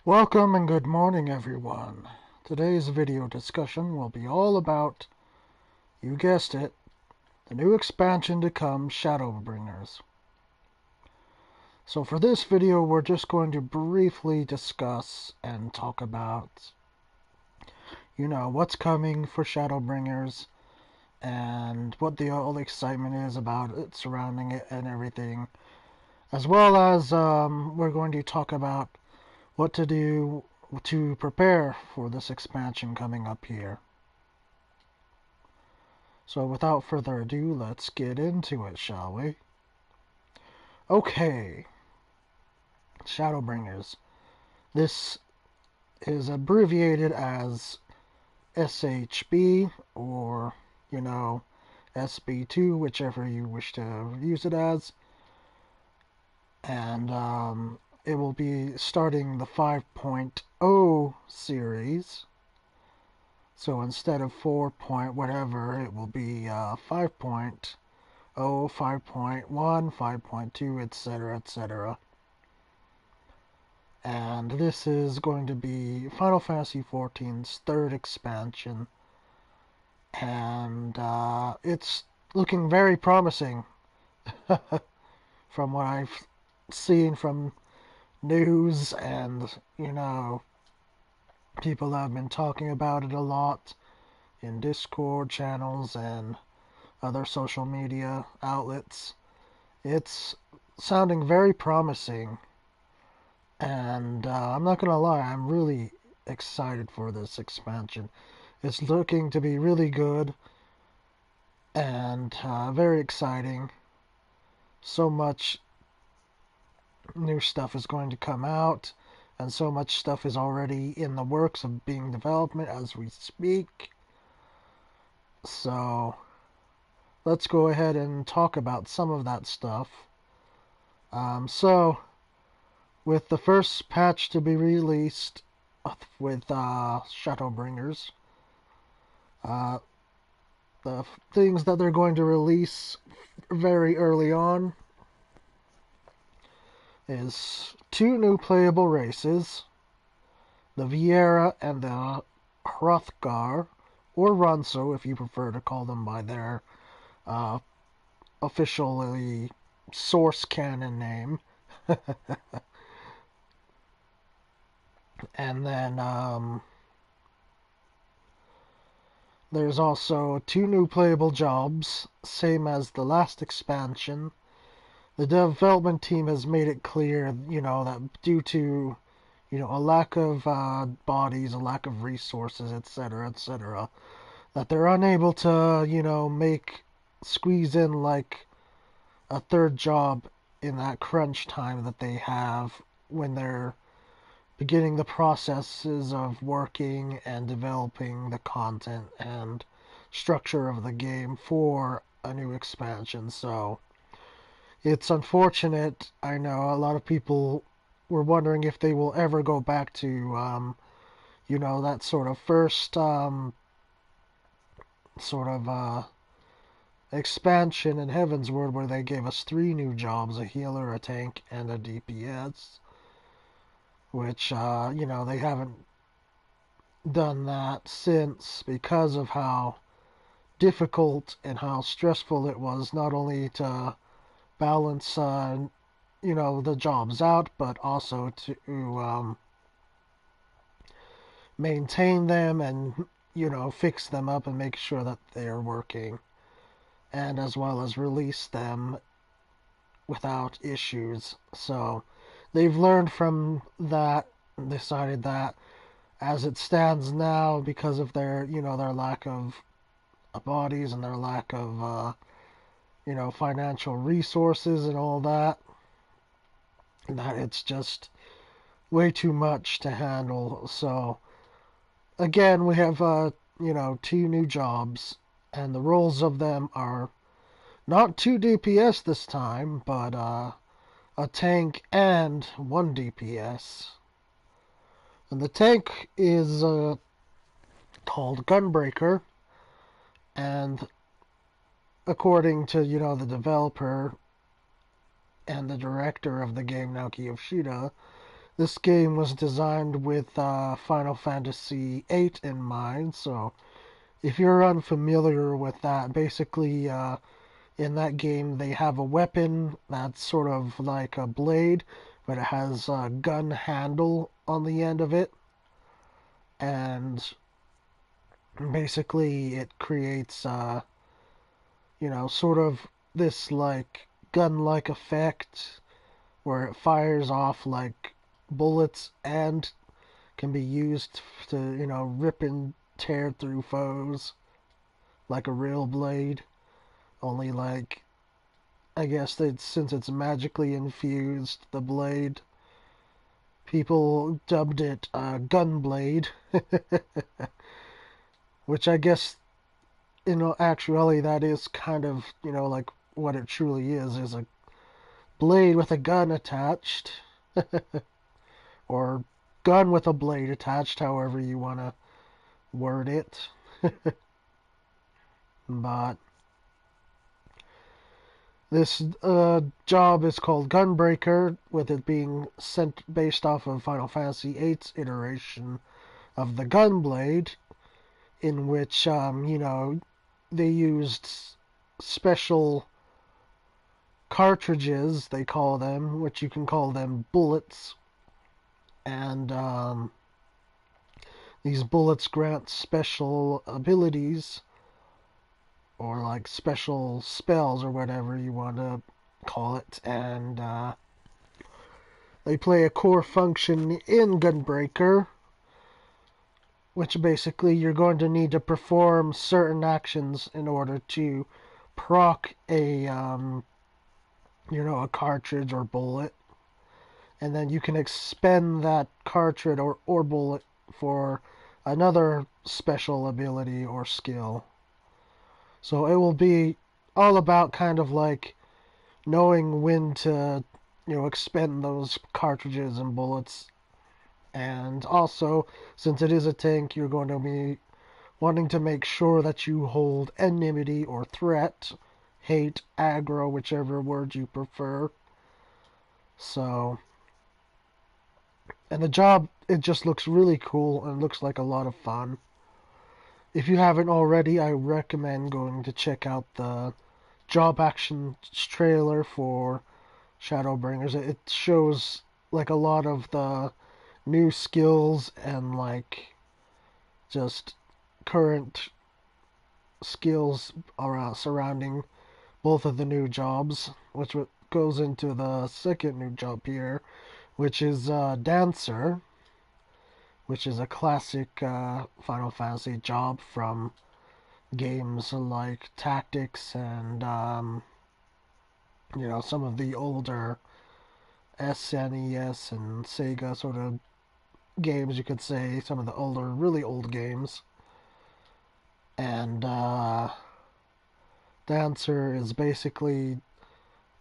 Welcome and good morning, everyone. Today's video discussion will be all about, you guessed it, the new expansion to come, Shadowbringers. So for this video, we're just going to briefly discuss and talk about, what's coming for Shadowbringers and what all the excitement is about it, surrounding it and everything. As well as we're going to talk about what to do to prepare for this expansion coming up here. So without further ado, let's get into it, shall we? Okay, Shadowbringers. This is abbreviated as SHB or, SB2, whichever you wish to use it as. And it will be starting the 5.0 series. So instead of 4 point whatever, it will be 5.0, 5.1, 5.2, etc., etc. And this is going to be Final Fantasy XIV's third expansion. And it's looking very promising from what I've seen from news and, people have been talking about it a lot in Discord channels and other social media outlets. It's sounding very promising, and I'm not gonna lie, I'm really excited for this expansion. It's looking to be really good and very exciting. So much new stuff is going to come out, and so much stuff is already in the works of being developed as we speak. So let's go ahead and talk about some of that stuff. So with the first patch to be released with Shadowbringers, the things that they're going to release very early on is 2 new playable races, the Viera and the Hrothgar, or Runso if you prefer to call them by their officially source canon name. And then there's also 2 new playable jobs, same as the last expansion. The development team has made it clear, that due to, a lack of bodies, a lack of resources, etc., etc., that they're unable to, squeeze in like a third job in that crunch time that they have when they're beginning the processes of working and developing the content and structure of the game for a new expansion. So it's unfortunate. I know a lot of people were wondering if they will ever go back to, that sort of first expansion in Heavensward where they gave us 3 new jobs, a healer, a tank, and a DPS. Which, they haven't done that since because of how difficult and how stressful it was not only to balance, the jobs out, but also to maintain them and, fix them up and make sure that they're working. And as well as release them without issues. So they've learned from that and decided that as it stands now, because of their, their lack of bodies and their lack of, financial resources and all that, that it's just way too much to handle. So again, we have, 2 new jobs, and the roles of them are not 2 DPS this time, but a tank and 1 DPS. And the tank is called Gunbreaker, and according to, the developer and the director of the game, Naoki Yoshida, This game was designed with Final Fantasy VIII in mind, so if you're unfamiliar with that, basically in that game they have a weapon that's sort of like a blade, but it has a gun handle on the end of it, and basically it creates sort of this like gun-like effect where it fires off like bullets and can be used to, rip and tear through foes like a real blade. Only like, I guess that since it's magically infused, the blade, people dubbed it Gunblade, which I guess, actuality that is kind of, like what it truly is a blade with a gun attached, or gun with a blade attached, however you want to word it. But this job is called Gunbreaker, with it being sent based off of Final Fantasy VIII's iteration of the Gunblade, in which, they used special cartridges, they call them, which you can call them bullets, and these bullets grant special abilities or like special spells or whatever you want to call it, and they play a core function in Gunbreaker, which basically you're going to need to perform certain actions in order to proc a cartridge or bullet, and then you can expend that cartridge or bullet for another special ability or skill. So it will be all about kind of like knowing when to, expend those cartridges and bullets. And also, since it is a tank, you're going to be wanting to make sure that you hold enmity or threat, hate, aggro, whichever word you prefer. So, and the job, it just looks really cool and looks like a lot of fun. If you haven't already, I recommend going to check out the job action trailer for Shadowbringers. It shows like a lot of the new skills and like just current skills around surrounding both of the new jobs, which goes into the second new job here, which is Dancer, which is a classic Final Fantasy job from games like Tactics and some of the older SNES and Sega sort of games, you could say, some of the older, really old games. And Dancer is basically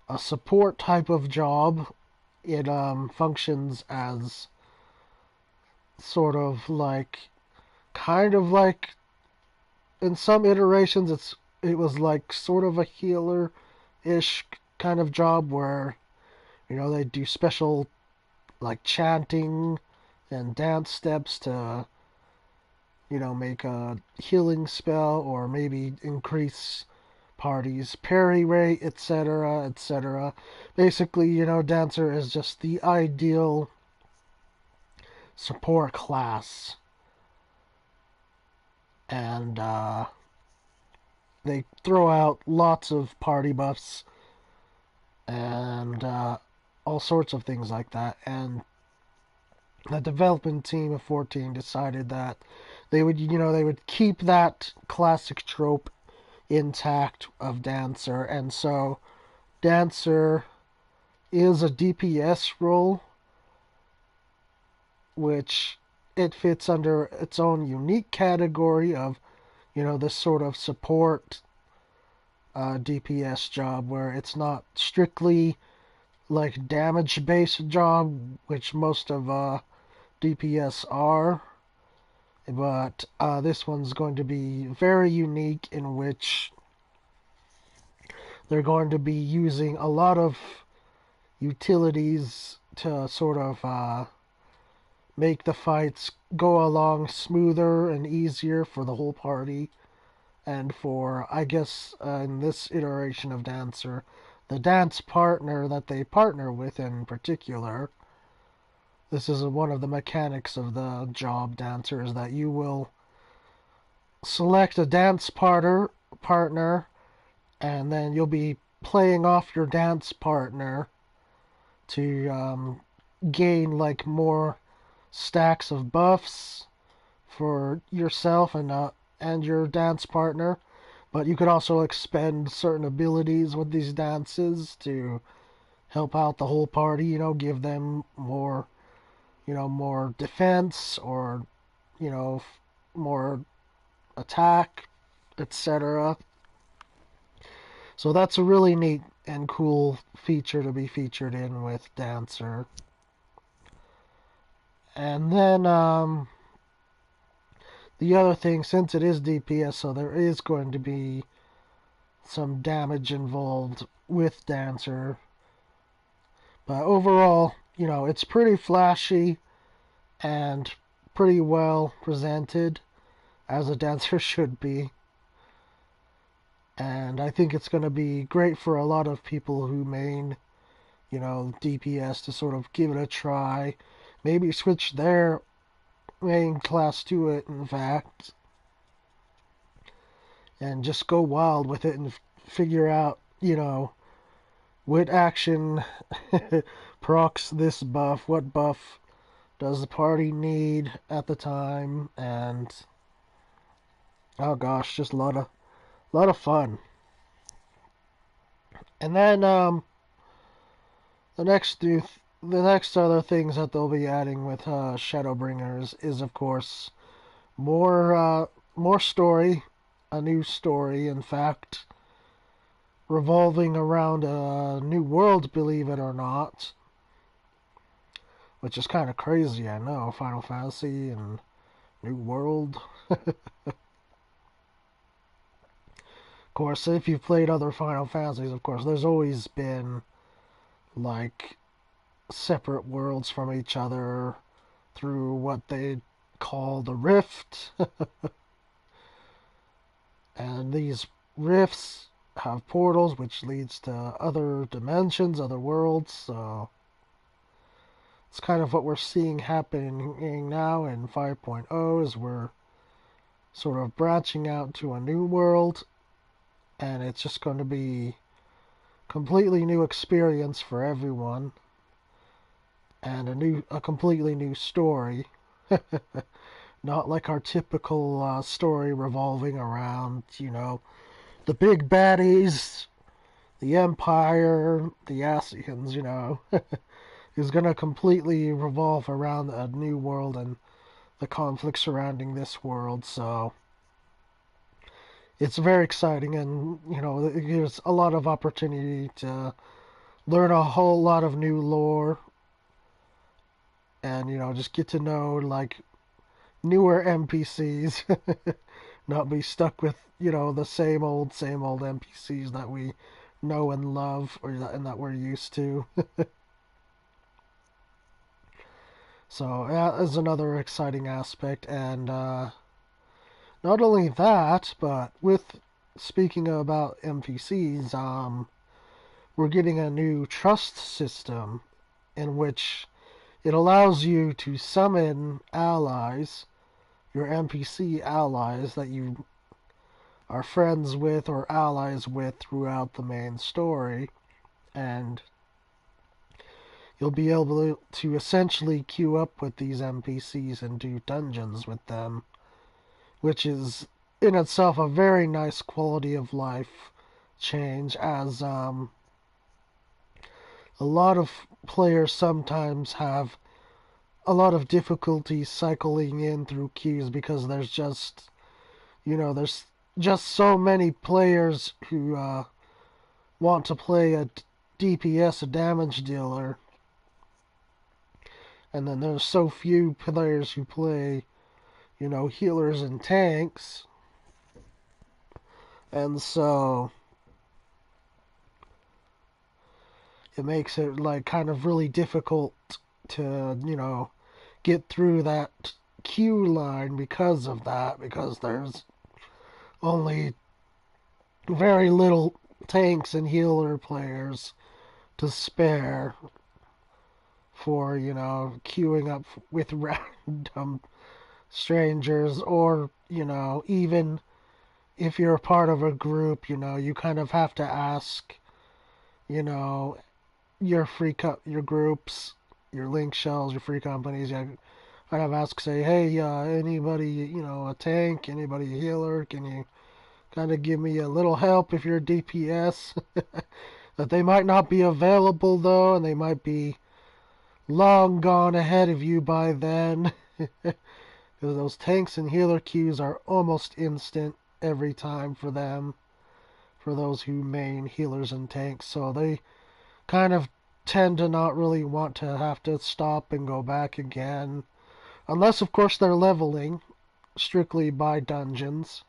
a support type of job. It functions as sort of like, kind of like, in some iterations, it was like sort of a healer-ish kind of job where, they do special like chanting and dance steps to, make a healing spell or maybe increase party's parry rate, etc., etc. Basically, Dancer is just the ideal support class. And they throw out lots of party buffs and all sorts of things like that. And the development team of 14 decided that they would keep that classic trope intact of Dancer, and so Dancer is a DPS role, which it fits under its own unique category of, this sort of support DPS job where it's not strictly like damage based job, which most of DPS are. But this one's going to be very unique, in which they're going to be using a lot of utilities to sort of make the fights go along smoother and easier for the whole party, and for, I guess, in this iteration of Dancer, the dance partner that they partner with in particular. This is one of the mechanics of the job Dancer, is that you will select a dance partner, and then you'll be playing off your dance partner to gain like more stacks of buffs for yourself and your dance partner. But you could also expend certain abilities with these dances to help out the whole party. Give them more, more defense, or more attack, etc. So that's a really neat and cool feature to be featured in with Dancer. And then the other thing, since it is DPS, so there is going to be some damage involved with Dancer. But overall, it's pretty flashy and pretty well presented, as a Dancer should be. And I think it's going to be great for a lot of people who main, DPS, to sort of give it a try. Maybe switch their main class to it, in fact. And just go wild with it and figure out, what action procs this buff, what buff does the party need at the time, and oh gosh, just a lot of fun. And then the next other things that they'll be adding with Shadowbringers is, of course, more story, a new story, in fact, revolving around a new world, believe it or not, which is kind of crazy. I know, Final Fantasy and new world. Of course, if you've played other Final Fantasies, of course, there's always been like separate worlds from each other through what they call the rift. And these rifts have portals which leads to other dimensions, other worlds, so it's kind of what we're seeing happening now in 5.0, is we're sort of branching out to a new world, and it's just going to be completely new experience for everyone, and a completely new story. Not like our typical story revolving around, the big baddies, the Empire, the Asians, is going to completely revolve around a new world and the conflict surrounding this world. So it's very exciting, and it gives a lot of opportunity to learn a whole lot of new lore, and just get to know like newer NPCs, not be stuck with the same old NPCs that we know and love, and that we're used to. So that is another exciting aspect. And not only that, but with speaking about NPCs, we're getting a new trust system in which it allows you to summon allies, your NPC allies that you are friends with or allies with throughout the main story, and you'll be able to essentially queue up with these NPCs and do dungeons with them, which is in itself a very nice quality of life change, as a lot of players sometimes have a lot of difficulty cycling in through queues because there's just so many players who want to play a DPS, a damage dealer, and then there's so few players who play healers and tanks, and so it makes it like kind of really difficult to get through that queue line because of that, because there's only very little tanks and healer players to spare for, queuing up with random strangers, or, even if you're a part of a group, you kind of have to ask, you know, your groups, your link shells, your free companies, you kind of ask, say, hey, anybody, a tank, anybody a healer, can you kind of give me a little help if you're a DPS? That they might not be available though, and they might be long gone ahead of you by then. Because those tanks and healer queues are almost instant every time for them, for those who main healers and tanks. So they kind of tend to not really want to have to stop and go back again. Unless, of course, they're leveling strictly by dungeons.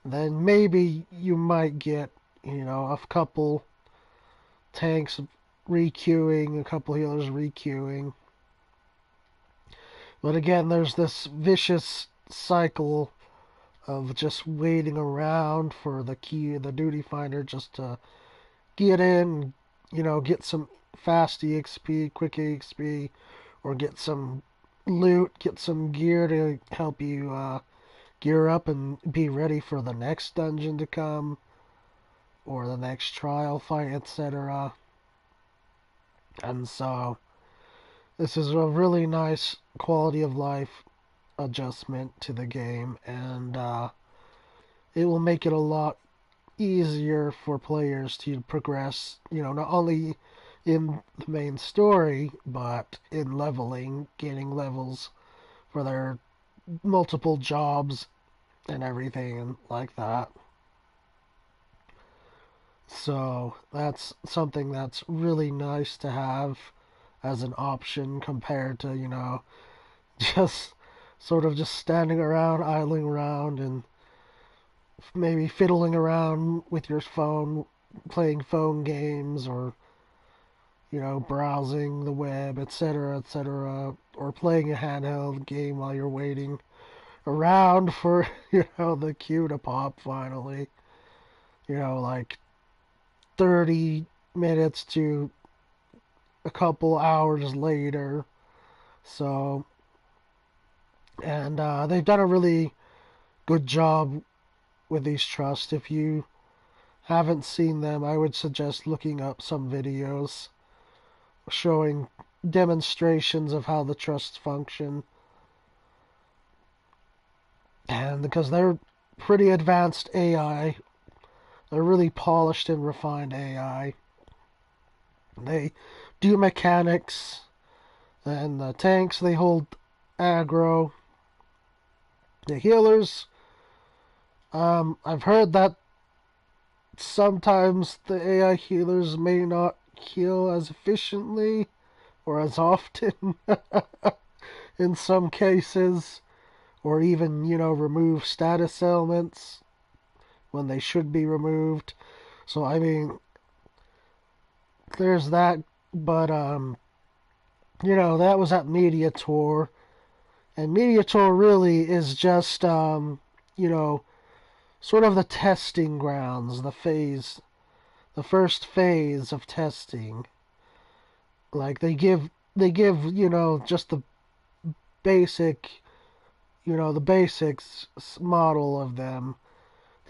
Then maybe you might get, a couple tanks requeuing, a couple healers requeuing. But again, there's this vicious cycle of just waiting around for the duty finder just to get in, get some fast EXP, quick EXP, or get some loot, get some gear to help you gear up and be ready for the next dungeon to come, or the next trial fight, etc. And so, this is a really nice quality of life adjustment to the game, and it will make it a lot easier for players to progress, not only in the main story, but in leveling, gaining levels for their multiple jobs and everything like that. So that's something that's really nice to have as an option compared to, just sort of just standing around, idling around, and maybe fiddling around with your phone, playing phone games, or, browsing the web, etc., etc., or playing a handheld game while you're waiting around for, the queue to pop finally. Like 30 minutes to a couple hours later. So, and they've done a really good job with these trusts. If you haven't seen them, I would suggest looking up some videos showing demonstrations of how the trusts function. And because they're pretty advanced AI, they're really polished and refined AI. They do mechanics, and the tanks, they hold aggro. The healers, I've heard that sometimes the AI healers may not heal as efficiently or as often in some cases, or even, remove status elements when they should be removed. So, I mean, there's that, but, that was at Media Tour, and Media Tour really is just, sort of the testing grounds, the first phase of testing. Like they give, just basic, the basics model of them,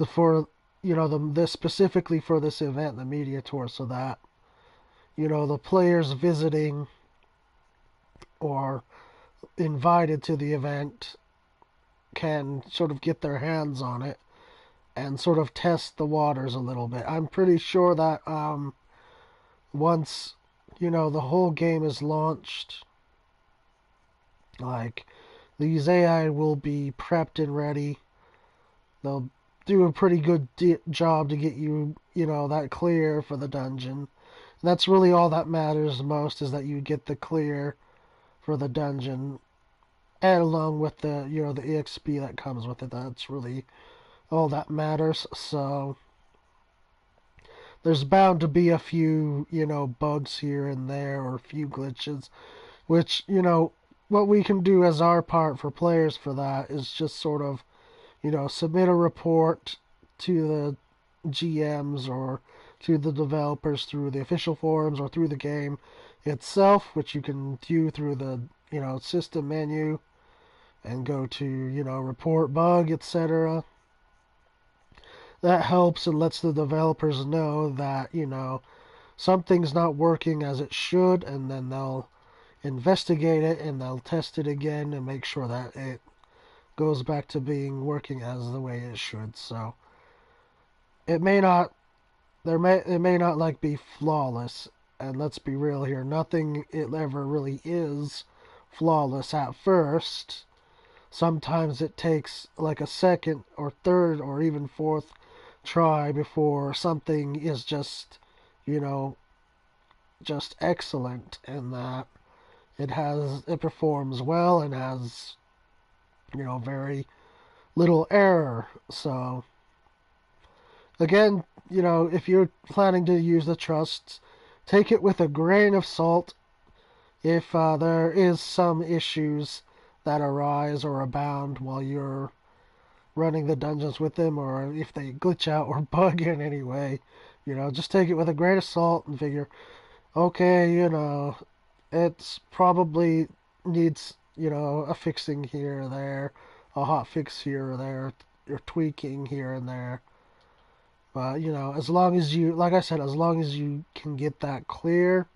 for, this specifically for this event, the Media Tour, so that, the players visiting or invited to the event can sort of get their hands on it and sort of test the waters a little bit. I'm pretty sure that once, the whole game is launched, like, these AI will be prepped and ready. They'll do a pretty good job to get you, that clear for the dungeon. And that's really all that matters most, is that you get the clear for the dungeon, and along with the, the EXP that comes with it. That's really all that matters. So there's bound to be a few, bugs here and there, or a few glitches, which, what we can do as our part for players for that is just sort of, submit a report to the GMs or to the developers through the official forums or through the game itself, which you can view through the, system menu and go to, report bug, etc. That helps and lets the developers know that, something's not working as it should, and then they'll investigate it and they'll test it again and make sure that it goes back to being working as the way it should. So it may not it may not like be flawless, and let's be real here, nothing it ever really is flawless at first. Sometimes it takes like a second or third or even fourth try before something is just, you know, just excellent, and that it performs well and has, very little error. So again, if you're planning to use the trusts, take it with a grain of salt. If there is some issues that arise or abound while you're running the dungeons with them, or if they glitch out or bug in any way, just take it with a grain of salt and figure, okay, it's probably needs, a fixing here or there, a hot fix here or there, or tweaking here and there. But, as long as you, like I said, as long as you can get that clear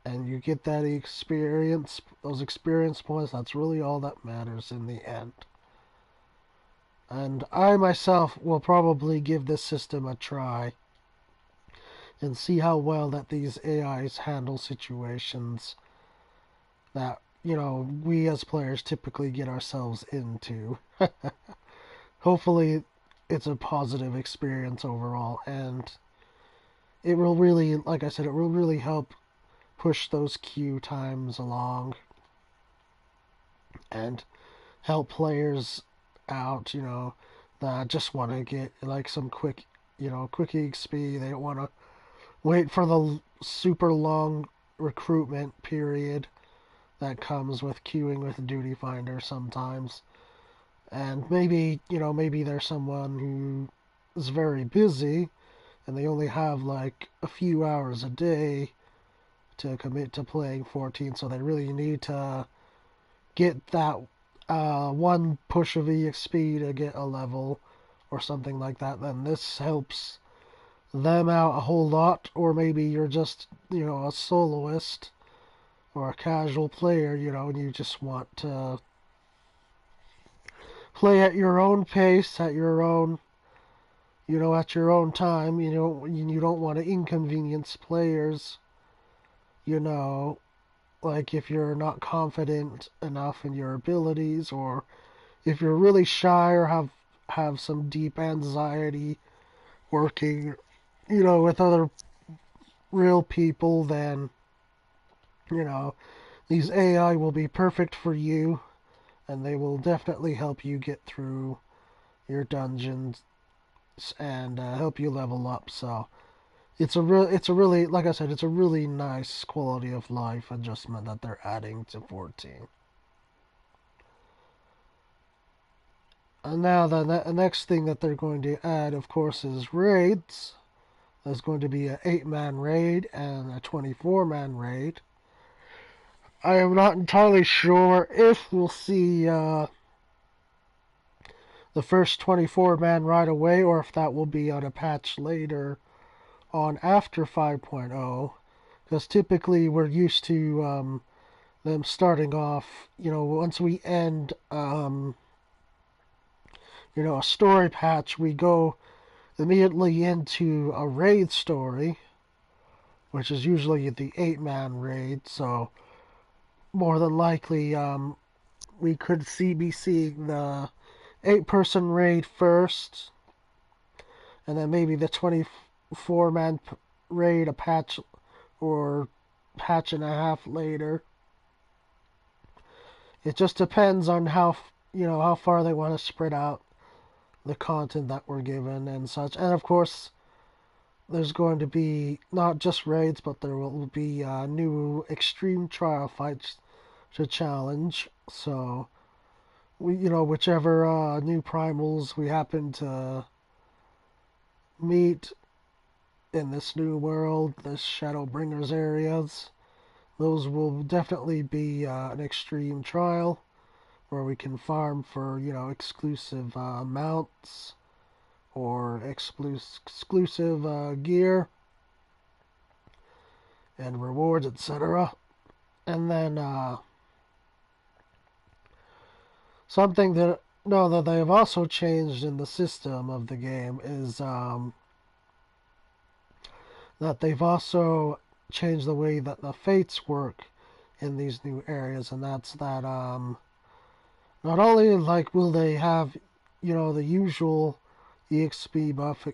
and you get that experience, those experience points, that's really all that matters in the end. And I myself will probably give this system a try and see how well that these AIs handle situations that, we as players typically get ourselves into. Hopefully, it's a positive experience overall, and it will really, like I said, it will really help push those queue times along and help players out, that just want to get like some quick, quick XP. They don't want to wait for the super long recruitment period that comes with queuing with Duty Finder sometimes. And maybe there's someone who is very busy and they only have like a few hours a day to commit to playing 14, so they really need to get that one push of EXP to get a level or something like that. Then this helps them out a whole lot. Or maybe you're just, a soloist or a casual player, and you just want to play at your own pace, at your own, at your own time. You don't want to inconvenience players, like if you're not confident enough in your abilities, or if you're really shy or have some deep anxiety working, with other real people, then, you know, these AI will be perfect for you, and they will definitely help you get through your dungeons and help you level up. So it's a really, like I said, it's a really nice quality of life adjustment that they're adding to 14. And now the next thing that they're going to add, of course, is raids. There's going to be an 8-man raid and a 24-man raid. I am not entirely sure if we'll see the first 24-man right away, or if that will be on a patch later on after 5.0, because typically we're used to them starting off, once we end, a story patch, we go immediately into a raid story, which is usually the 8-man raid. So more than likely, we could be seeing the 8-person raid first, and then maybe the 24-man raid a patch or patch and a half later. It just depends on how far they want to spread out the content that we're given and such. And of course, there's going to be not just raids, but there will be new extreme trial fights to challenge. So whichever new primals we happen to meet in this new world, this Shadowbringers areas, those will definitely be an extreme trial where we can farm for exclusive mounts or exclusive gear and rewards, etc. And then something that they have also changed in the system of the game is that they've also changed the way that the fates work in these new areas, and that's that not only like will they have the usual EXP buff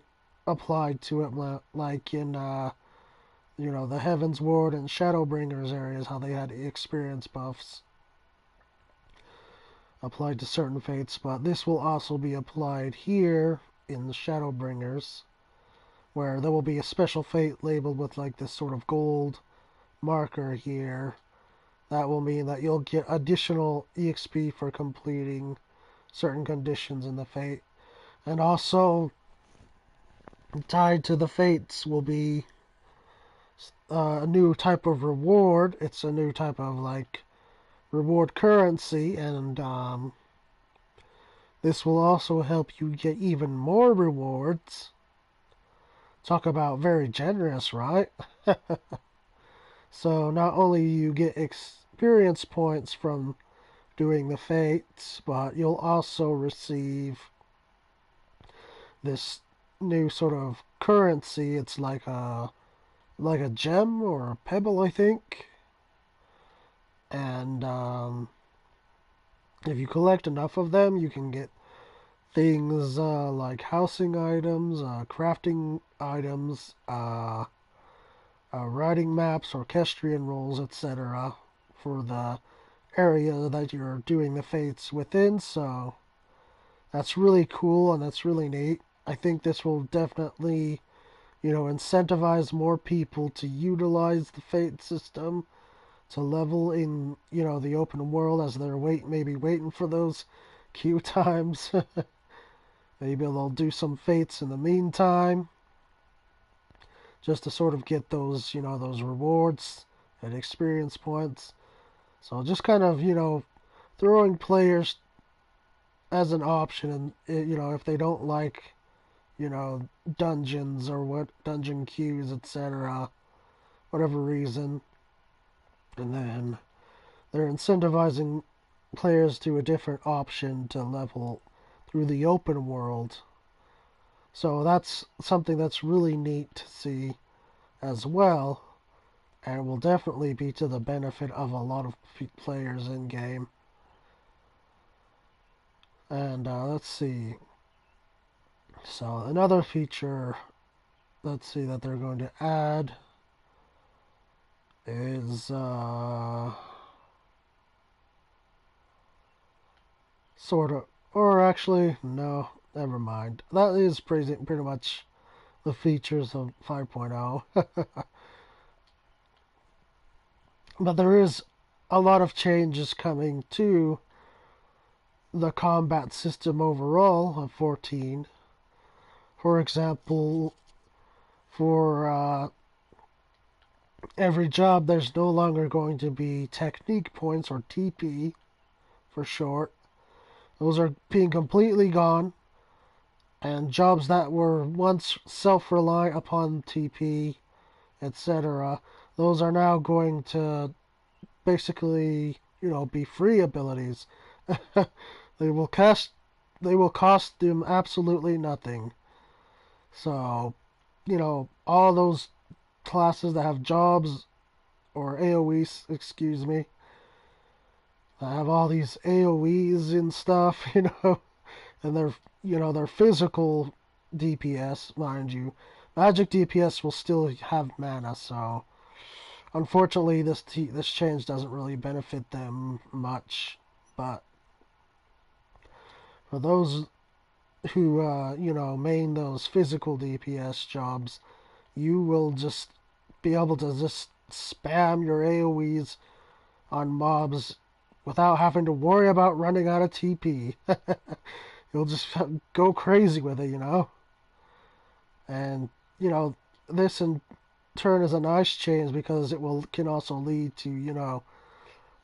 applied to it, like in the Heaven's Ward and Shadowbringers areas, how they had experience buffs applied to certain fates, but this will also be applied here in the Shadowbringers, where there will be a special fate labeled with like this sort of gold marker here. That will mean that you'll get additional EXP for completing certain conditions in the fate. And also tied to the fates will be a new type of reward. It's a new type of like reward currency, and this will also help you get even more rewards. Talk about very generous, right? So not only you get experience points from doing the fates, but you'll also receive this new sort of currency. It's like a gem or a pebble, I think. And if you collect enough of them, you can get things like housing items, crafting items, writing maps, orchestrion rolls, etc. for the area that you're doing the fates within. So that's really cool and that's really neat. I think this will definitely, incentivize more people to utilize the fate system to level in, the open world as they're maybe waiting for those queue times. Maybe they'll do some fates in the meantime, just to sort of get those, those rewards and experience points. So just kind of, throwing players as an option, and if they don't like, dungeons or what dungeon queues, etc., whatever reason, and then they're incentivizing players to a different option to level through the open world. So that's something that's really neat to see as well, and will definitely be to the benefit of a lot of players in game. And let's see. So another feature, let's see, that they're going to add is sort of, or actually, no, never mind. That is pretty much the features of 5.0. But there is a lot of changes coming to the combat system overall of 14. For example, for every job, there's no longer going to be technique points, or TP for short. Those are being completely gone. And jobs that were once self-reliant upon TP, etc., those are now going to basically, be free abilities. They will cost them absolutely nothing. So, all those classes that have jobs, or AoEs, excuse me, that have all these AoEs and stuff, and they're physical DPS, mind you. Magic DPS will still have mana, so unfortunately this change doesn't really benefit them much. But for those who main those physical DPS jobs, you will just be able to just spam your AoEs on mobs without having to worry about running out of TP. You'll just go crazy with it, And, this in turn is a nice change because can also lead to,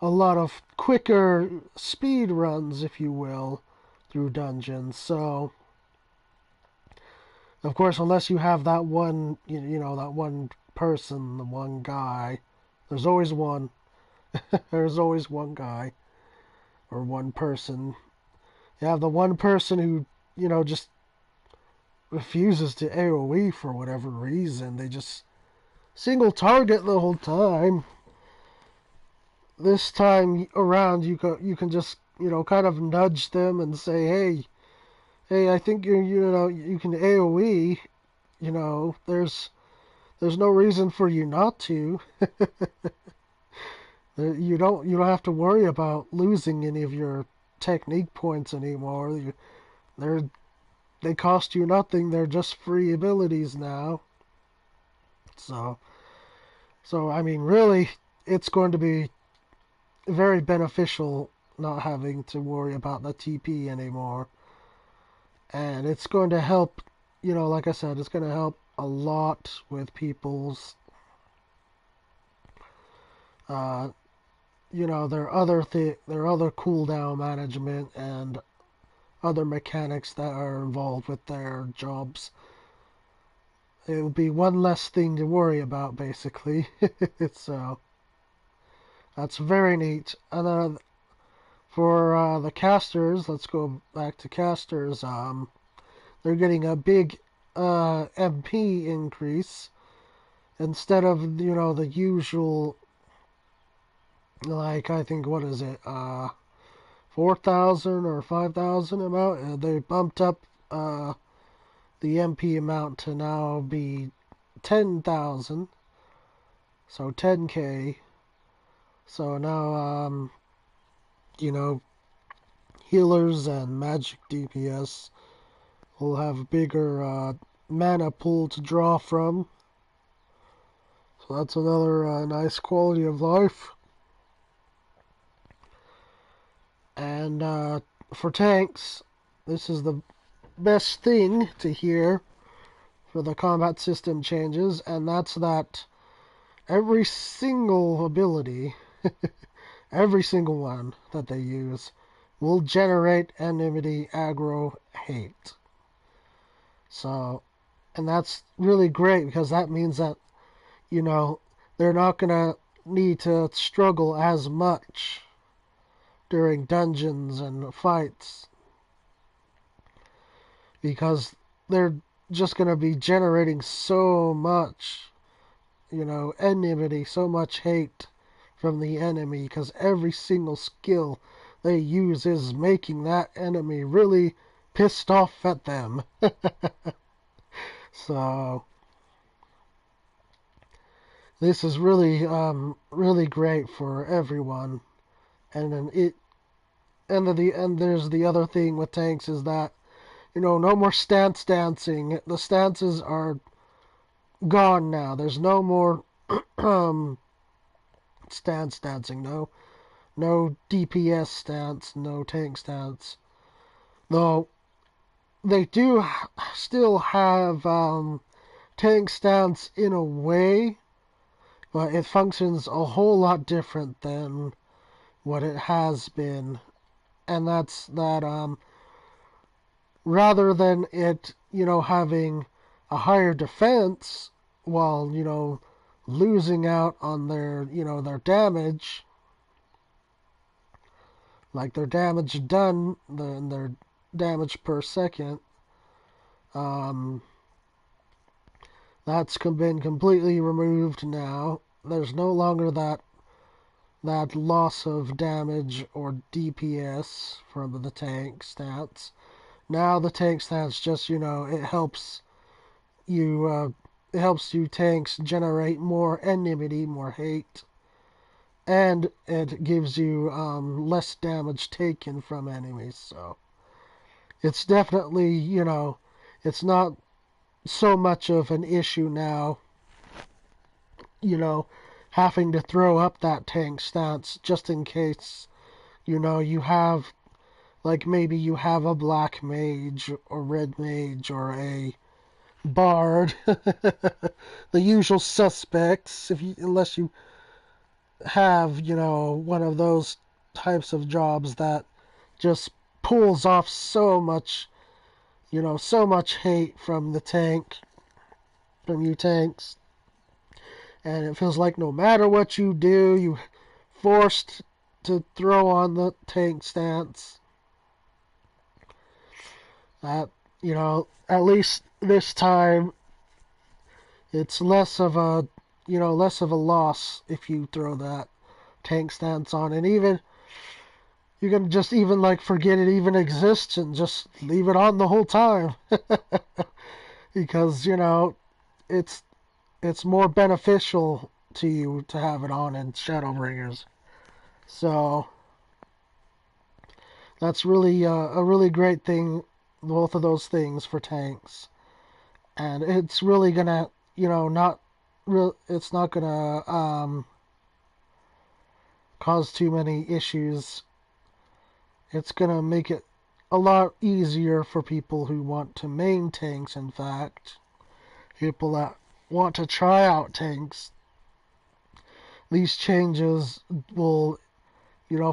a lot of quicker speed runs, if you will, through dungeons. So, of course, unless you have that one, that one person, the one guy, there's always one. There's always one guy or one person. You have the one person who, just refuses to AoE for whatever reason. They just single target the whole time. This time around, you can just, kind of nudge them and say, hey, I think you can AoE. There's no reason for you not to. You don't have to worry about losing any of your technique points anymore. They cost you nothing. They're just free abilities now. So I mean, really, it's going to be very beneficial not having to worry about the TP anymore. And it's going to help, like I said, it's going to help a lot with people's, their other cooldown management and other mechanics that are involved with their jobs. It will be one less thing to worry about, basically. So that's very neat. And then for the casters, let's go back to casters. They're getting a big MP increase instead of the usual, like, I think, what is it, 4,000 or 5,000 amount. They bumped up the MP amount to now be 10,000, so 10k. So now healers and magic DPS will have bigger mana pool to draw from. So that's another nice quality of life. And for tanks, this is the best thing to hear for the combat system changes, and that's that every single ability, every single one that they use, will generate enmity, aggro, hate. So, and that's really great because that means that, they're not going to need to struggle as much during dungeons and fights because they're just going to be generating so much, enmity, so much hate from the enemy because every single skill they use is making that enemy really pissed off at them. So this is really really great for everyone. And then there's the other thing with tanks is that no more stance dancing. The stances are gone now. There's no more stance dancing. No DPS stance, no tank stance. Though they do still have tank stance in a way, but it functions a whole lot different than what it has been. And that's that rather than it, having a higher defense while, losing out on their, their damage, like their damage done, their damage per second, that's been completely removed now. There's no longer that loss of damage or DPS from the tank stats. Now the tank stats just, it helps you tanks generate more enmity, more hate, and it gives you less damage taken from enemies. So it's definitely, it's not so much of an issue now, having to throw up that tank stats just in case you have, like, maybe you have a black mage or red mage or a bard, the usual suspects, unless you have, one of those types of jobs that just pulls off so much hate from from you tanks. And it feels like no matter what you do, you forced to throw on the tank stance. At least this time, it's less of a loss if you throw that tank stance on. And even, you can just even, like, forget it even exists and just leave it on the whole time. Because, it's it's more beneficial to you to have it on in Shadowbringers. So that's really a really great thing, both of those things for tanks, and it's really gonna, not real. It's not gonna cause too many issues. It's gonna make it a lot easier for people who want to main tanks. In fact, people that want to try out tanks, these changes will,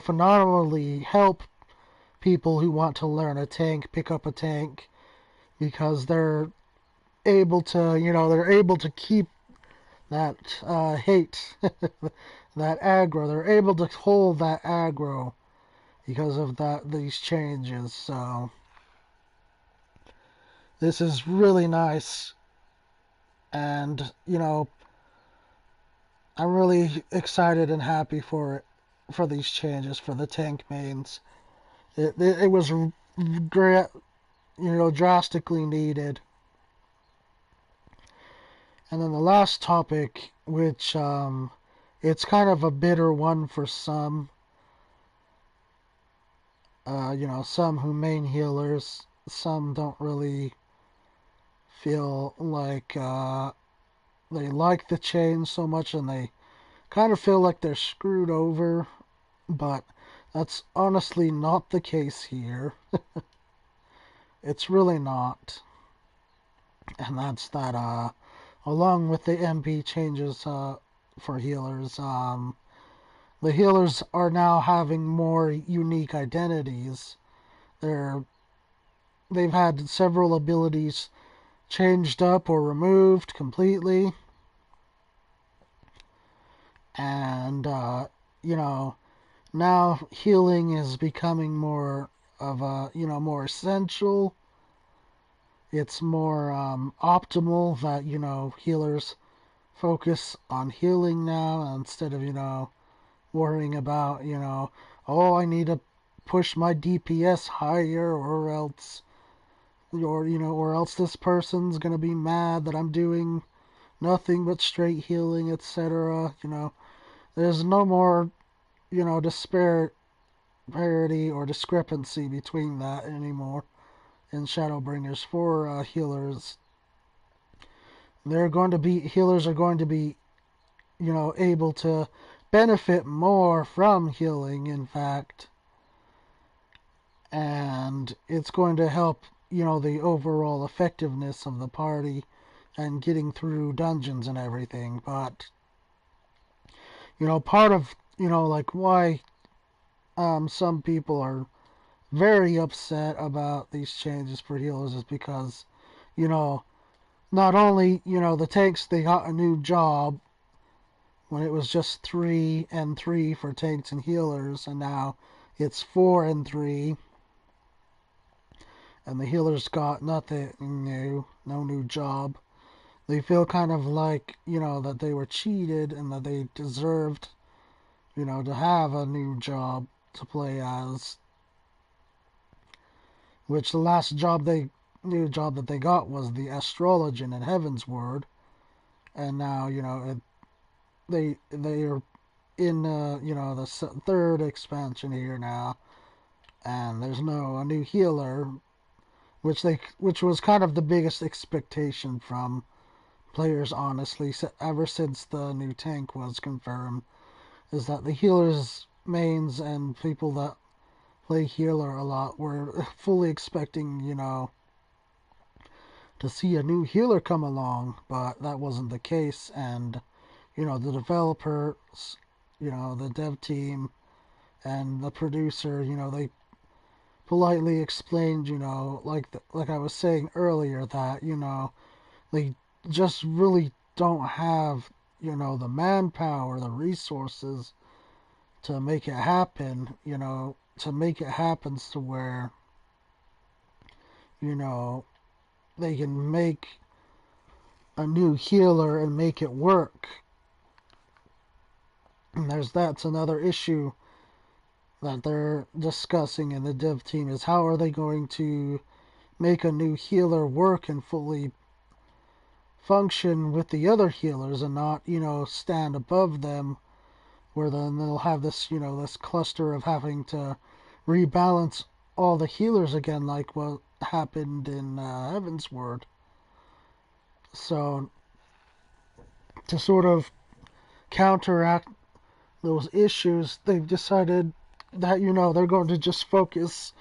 phenomenally help people who want to learn a tank pick up a tank, because they're able to keep that hate, that aggro. They're able to hold that aggro because of these changes. So this is really nice, and I'm really excited and happy for these changes for the tank mains. It was great, drastically needed. And then the last topic, which it's kind of a bitter one for some, some who main healers. Some don't really feel like they like the change so much, and they kind of feel like they're screwed over. But that's honestly not the case here. It's really not. And that's that, along with the MP changes for healers, the healers are now having more unique identities. They've had several abilities changed up or removed completely. And, now healing is becoming more of a, more essential. It's more optimal that, healers focus on healing now instead of, worrying about, oh, I need to push my DPS higher, or else this person's going to be mad that I'm doing nothing but straight healing, etc. There's no more, disparity or discrepancy between that anymore in Shadowbringers for healers. Healers are going to be, able to benefit more from healing, in fact, and it's going to help, the overall effectiveness of the party and getting through dungeons and everything. But, part of, like, why some people are very upset about these changes for healers is because, not only, the tanks, they got a new job when it was just 3 and 3 for tanks and healers, and now it's 4 and 3, and the healers got nothing new, no new job. They feel kind of like, that they were cheated and that they deserved, to have a new job to play as. Which the last new job that they got was the Astrologian in Heaven's Word. And now, they're in, the third expansion here now. And there's a new healer, which was kind of the biggest expectation from players, honestly, ever since the new tank was confirmed, is that the healers mains and people that play healer a lot were fully expecting, to see a new healer come along, but that wasn't the case. And, the developers, the dev team and the producer, they politely explained, like I was saying earlier, that, they just really don't have, the manpower, the resources to make it happen, to make it happen to where, you know, they can make a new healer and make it work. And that's another issue that they're discussing in the dev team, is how are they going to make a new healer work and fully function with the other healers and not, stand above them, where then they'll have this, this cluster of having to rebalance all the healers again, like what happened in Heaven's Word. So, to sort of counteract those issues, they've decided that, they're going to just focus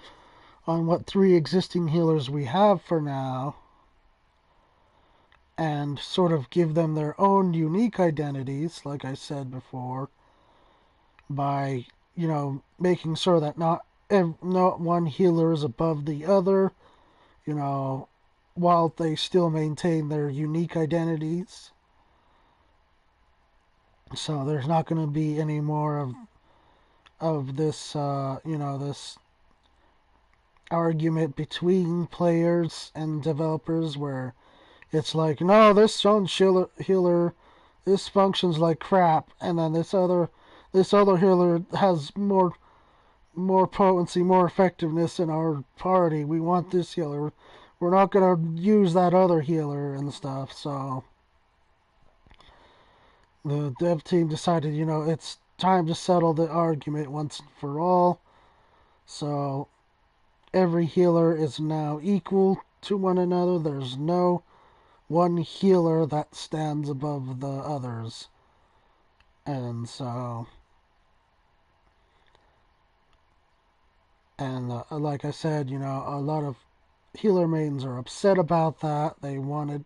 on what 3 existing healers we have for now and sort of give them their own unique identities, like I said before, by, making sure that not one healer is above the other, while they still maintain their unique identities. So there's not going to be any more of this, this argument between players and developers where it's like, no, this one healer, this functions like crap, and then this other healer has more potency, more effectiveness in our party. We want this healer. We're not gonna use that other healer and stuff. So the dev team decided, it's time to settle the argument once and for all. So every healer is now equal to one another. There's no one healer that stands above the others. And so, and like I said, a lot of healer mains are upset about that. They wanted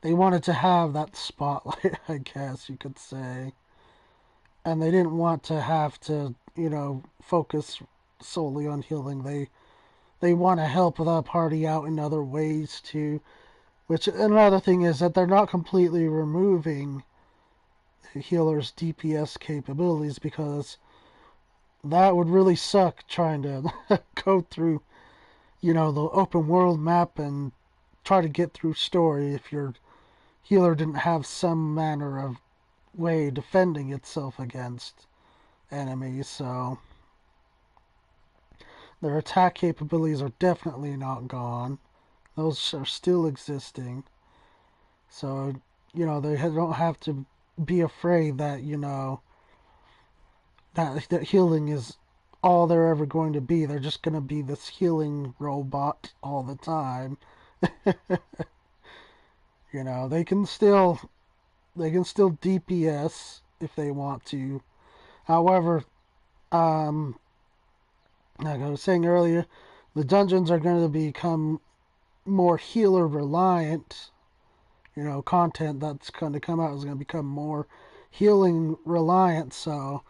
to have that spotlight, I guess you could say. And they didn't want to have to, focus solely on healing. They want to help the party out in other ways too. Which, another thing is that they're not completely removing the healer's DPS capabilities, because that would really suck trying to go through, the open world map and try to get through story if your healer didn't have some manner of way defending itself against enemies. So their attack capabilities are definitely not gone. Those are still existing. So, they don't have to be afraid that, that healing is all they're ever going to be. They're just going to be this healing robot all the time. They can still DPS if they want to. However, like I was saying earlier, the dungeons are going to become more healer reliant. Content that's going to come out is going to become more healing reliant. So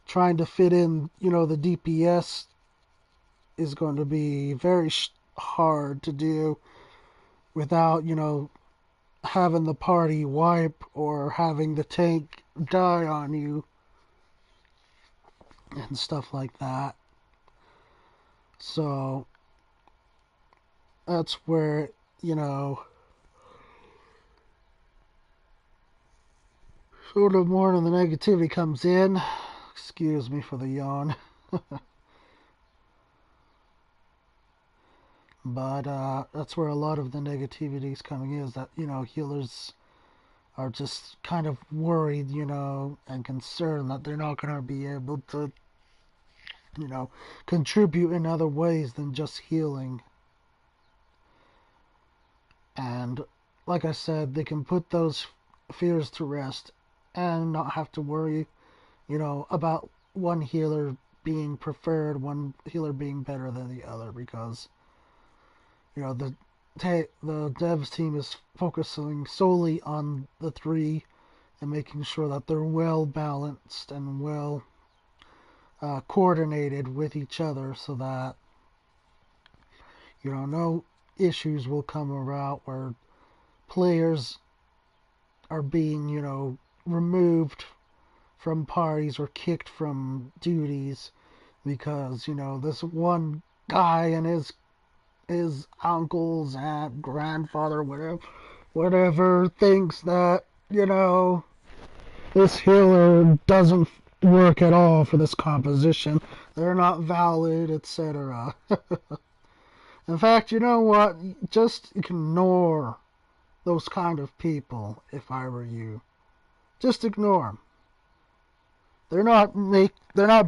trying to fit in, the DPS is going to be very hard to do without, having the party wipe or having the tank die on you and stuff like that. So that's where, sort of more of the negativity comes in. Excuse me for the yawn. But that's where a lot of the negativity is coming in, is that, healers are just kind of worried, and concerned that they're not going to be able to, contribute in other ways than just healing. And like I said, they can put those fears to rest and not have to worry, about one healer being preferred, one healer being better than the other, because the devs team is focusing solely on the three and making sure that they're well balanced and well coordinated with each other, so that no issues will come about where players are being removed from parties or kicked from duties because this one guy and his uncles, aunt, grandfather, whatever thinks that this healer doesn't work at all for this composition. They're not valid, etc. In fact, you know what? Just ignore those kind of people if I were you. Just ignore them. They're not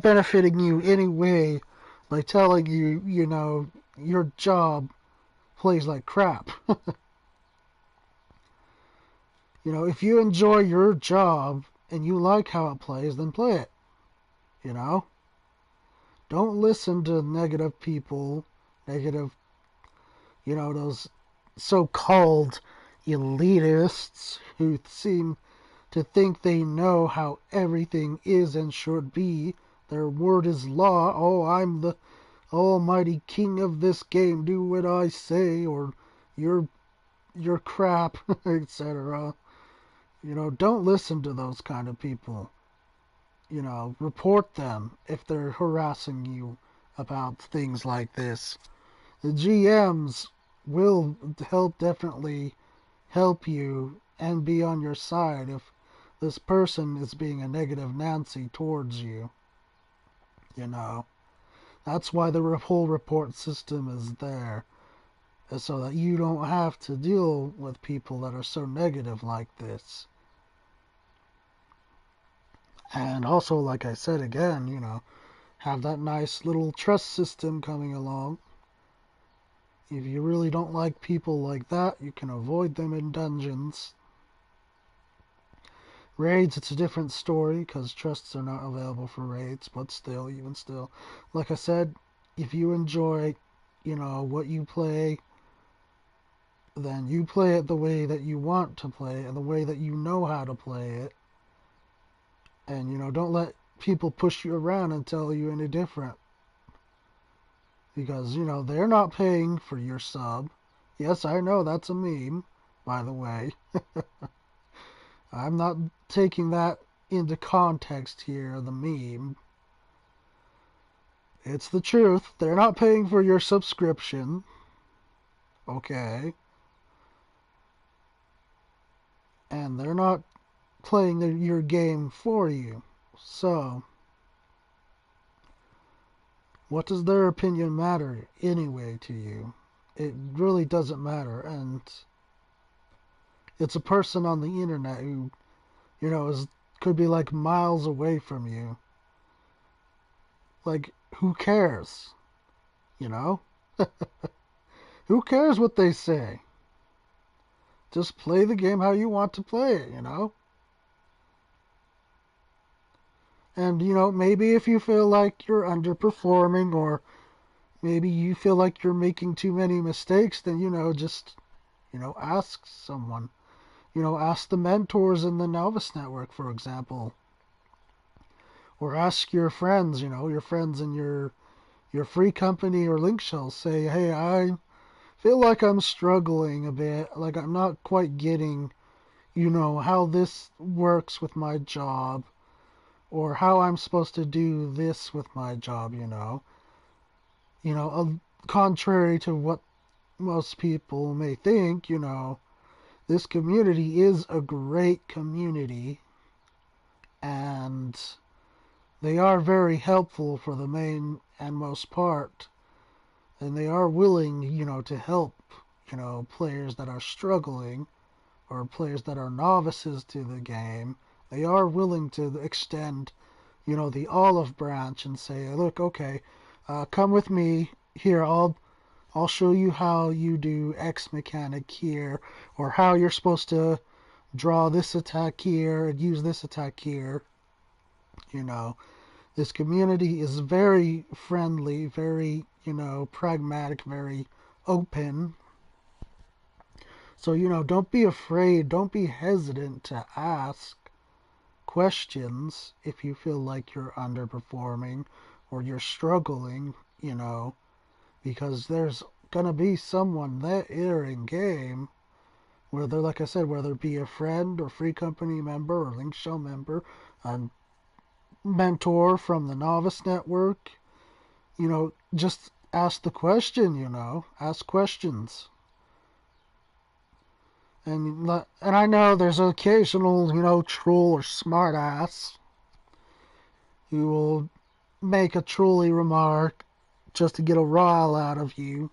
benefiting you anyway by telling you, your job plays like crap. If you enjoy your job and you like how it plays, then play it. Don't listen to negative people, those so-called elitists who seem to think they know how everything is and should be. Their word is law. Oh, I'm the almighty king of this game. Do what I say, or you're crap, etc. Don't listen to those kind of people. Report them if they're harassing you about things like this. The GMs will definitely help you and be on your side if this person is being a negative Nancy towards you. That's why the whole report system is there, so that you don't have to deal with people that are so negative like this. And also, like I said again, have that nice little trust system coming along. If you really don't like people like that, you can avoid them in dungeons. Raids, it's a different story, because trusts are not available for raids, but still, even still. Like I said, if you enjoy, what you play, then you play it the way that you want to play it, and the way that you know how to play it. And, don't let people push you around and tell you any different. Because, they're not paying for your sub. Yes, I know that's a meme, by the way. I'm not taking that into context here, the meme. It's the truth. They're not paying for your subscription. Okay. And they're not playing your game for you. So, what does their opinion matter anyway to you? It really doesn't matter. And it's a person on the internet who, could be like miles away from you. Like, who cares? Who cares what they say? Just play the game how you want to play it, And, maybe if you feel like you're underperforming, or maybe you feel like you're making too many mistakes, then, just, ask someone. Ask the mentors in the Novice Network, for example. Or ask your friends, your friends in your free company or link shell. Say, hey, I feel like I'm struggling a bit. Like I'm not quite getting, how this works with my job. Or how I'm supposed to do this with my job, contrary to what most people may think, this community is a great community, and they are very helpful for the main and most part, and they are willing, to help, players that are struggling, or players that are novices to the game. They are willing to extend, the olive branch and say, look, okay, come with me here. I'll show you how you do X mechanic here, or how you're supposed to draw this attack here and use this attack here. This community is very friendly, very, pragmatic, very open. So, don't be afraid, don't be hesitant to ask questions if you feel like you're underperforming or you're struggling, because there's gonna be someone there in game, whether, like I said, whether it be a friend or free company member or link shell member, a mentor from the novice network, just ask the question, ask questions. And I know there's an occasional, troll or smartass who will make a trolly remark just to get a rile out of you.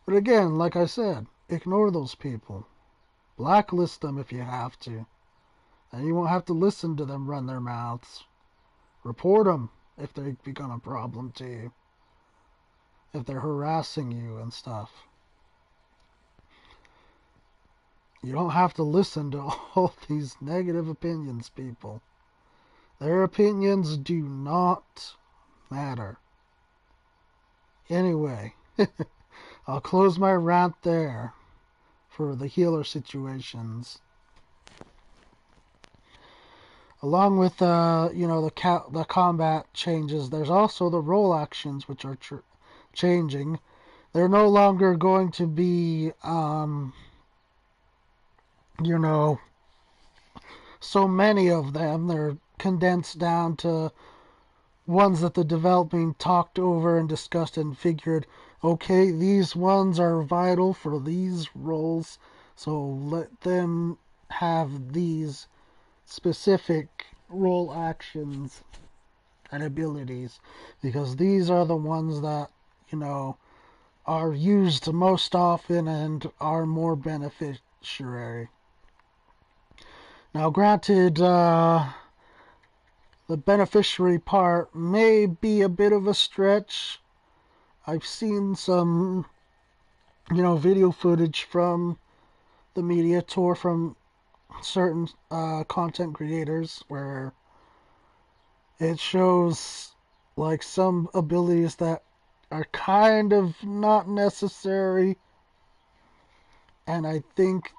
But again, like I said, ignore those people. Blacklist them if you have to. And you won't have to listen to them run their mouths. Report them if they become a problem to you. If they're harassing you and stuff. You don't have to listen to all these negative opinions, people. Their opinions do not matter. Anyway, I'll close my rant there for the healer situations. Along with the combat changes, there's also the role actions which are changing. They're no longer going to be so many of them. They're condensed down to ones that the development talked over and discussed and figured, okay, these ones are vital for these roles, so let them have these specific role actions and abilities, because these are the ones that, are used most often and are more beneficiary. Now, granted, the beneficiary part may be a bit of a stretch. I've seen some, video footage from the media tour from certain content creators where it shows like some abilities that are kind of not necessary, and I think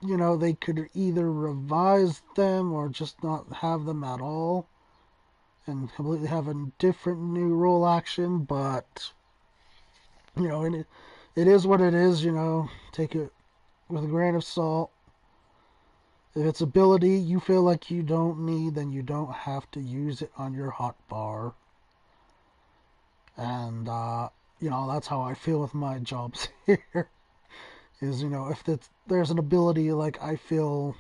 they could either revise them or just not have them at all and completely have a different new role action. But it is what it is. Take it with a grain of salt. If it's ability you feel like you don't need, then you don't have to use it on your hotbar. And that's how I feel with my jobs here. Is, if there's an ability like I feel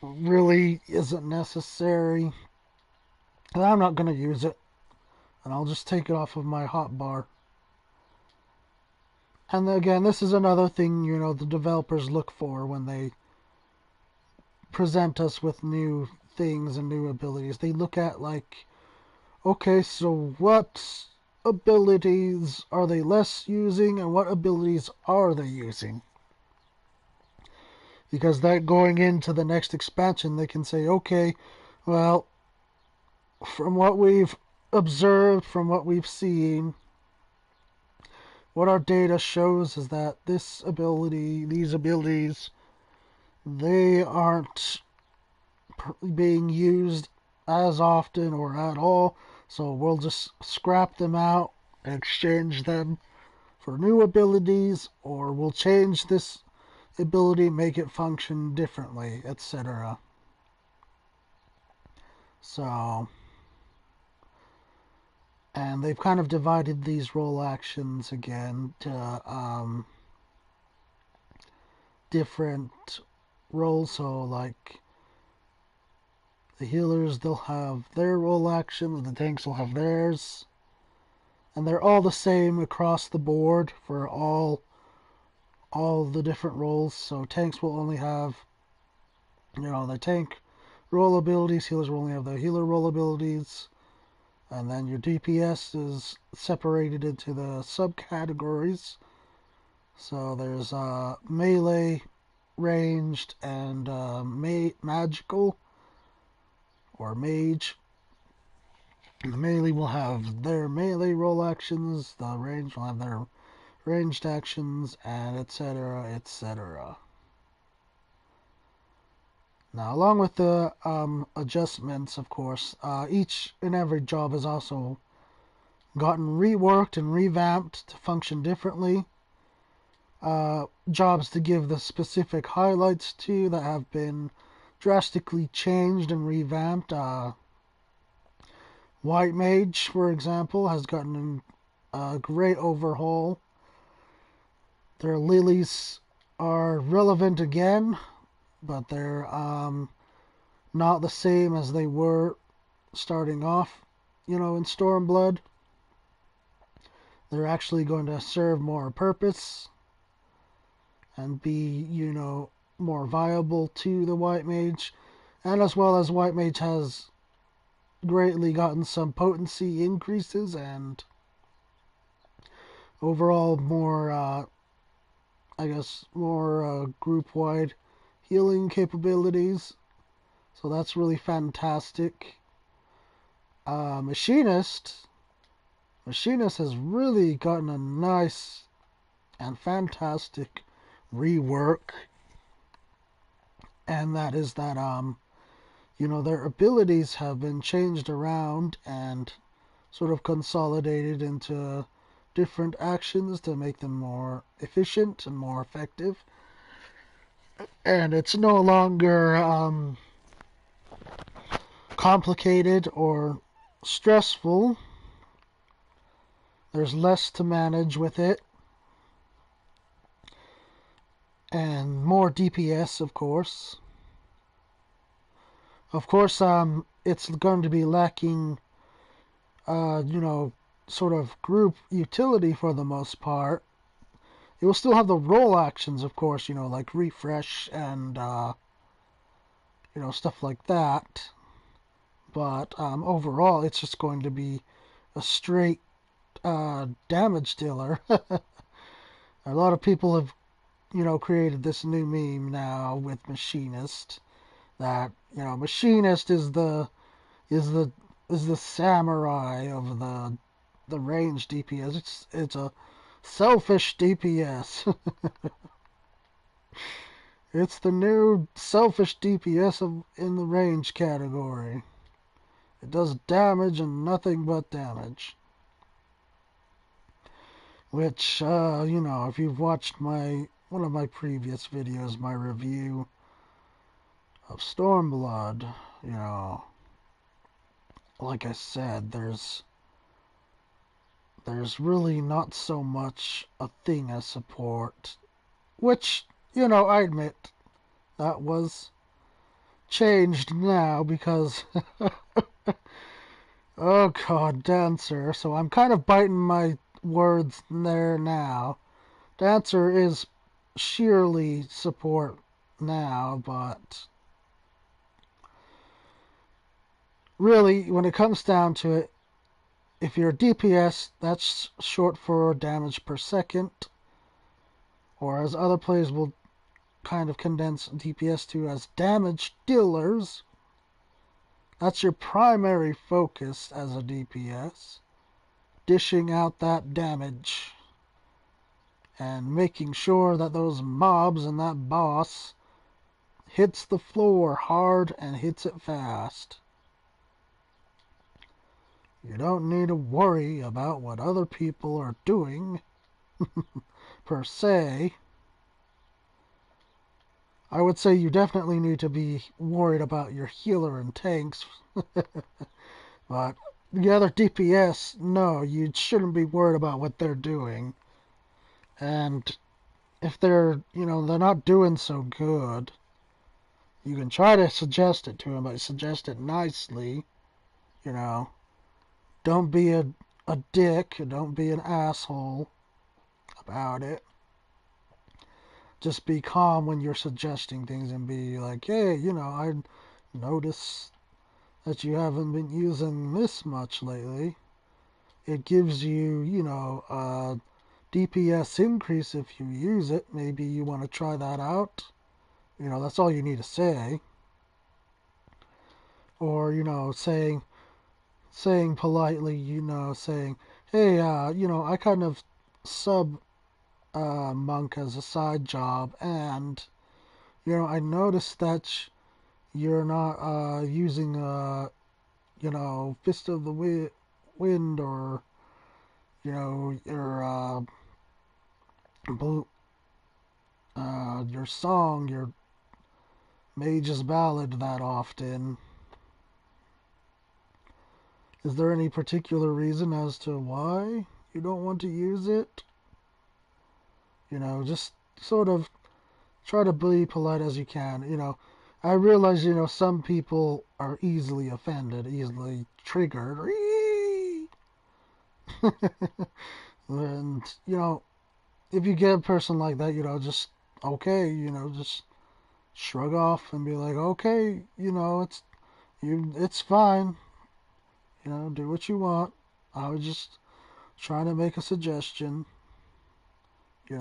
really isn't necessary, then I'm not going to use it. And I'll just take it off of my hotbar. And again, this is another thing, the developers look for when they present us with new things and new abilities. They look at, like, okay, so what abilities are they less using and what abilities are they using? Because that going into the next expansion, they can say, okay, well, from what we've observed, from what we've seen, what our data shows is that these abilities, they aren't being used as often or at all, so we'll just scrap them out and exchange them for new abilities, or we'll change this ability, make it function differently, etc. So, and they've kind of divided these role actions again to different roles. So, like, the healers, they'll have their role actions, the tanks will have theirs. And they're all the same across the board for all the different roles. So tanks will only have, the tank role abilities. Healers will only have the healer role abilities. And then your DPS is separated into the subcategories. So there's melee, ranged, and magical. or mage. The melee will have their melee roll actions, the range will have their ranged actions, and etc., etc. Now, along with the adjustments, of course, each and every job has also gotten reworked and revamped to function differently. Jobs to give the specific highlights to that have been drastically changed and revamped. White Mage, for example, has gotten a great overhaul. Their lilies are relevant again, but they're not the same as they were starting off, in Stormblood. They're actually going to serve more purpose and be, more viable to the White Mage. And as well as White Mage has greatly gotten some potency increases and overall more, more group-wide healing capabilities. So that's really fantastic. Machinist has really gotten a nice and fantastic rework, and that is that their abilities have been changed around and sort of consolidated into different actions to make them more efficient and more effective. And it's no longer complicated or stressful. There's less to manage with it. And more DPS, of course. Of course, it's going to be lacking, sort of group utility for the most part. It will still have the role actions, of course, like refresh and, stuff like that. But overall, it's just going to be a straight damage dealer. A lot of people have, created this new meme now with Machinist. That Machinist is the samurai of the range DPS. It's a selfish DPS. It's the new selfish DPS in the range category. It does damage and nothing but damage. Which, if you've watched one of my previous videos, my review of Stormblood, like I said, there's really not so much a thing as support, which, I admit that was changed now because oh god, Dancer. So I'm kind of biting my words there now. Dancer is sheerly support now, but really, when it comes down to it, if you're DPS, that's short for damage per second, or as other players will kind of condense DPS to as damage dealers. That's your primary focus as a DPS, dishing out that damage and making sure that those mobs and that boss hits the floor hard and hits it fast. You don't need to worry about what other people are doing, per se. I would say you definitely need to be worried about your healer and tanks. But the other DPS, no, you shouldn't be worried about what they're doing. And if they're not doing so good, you can try to suggest it to them, but suggest it nicely. Don't be a dick, don't be an asshole about it. Just be calm when you're suggesting things and be like, hey, I notice that you haven't been using this much lately. It gives you, a DPS increase if you use it. Maybe you want to try that out. That's all you need to say. or saying politely, saying, hey, I kind of sub monk as a side job, and I noticed that you're not using fist of the wind, or your blue your song, your mage's ballad that often. Is there any particular reason as to why you don't want to use it? Just sort of try to be polite as you can. I realize, some people are easily offended, easily triggered. And, if you get a person like that, just okay, just shrug off and be like, okay, it's fine. Do what you want. I was just trying to make a suggestion. You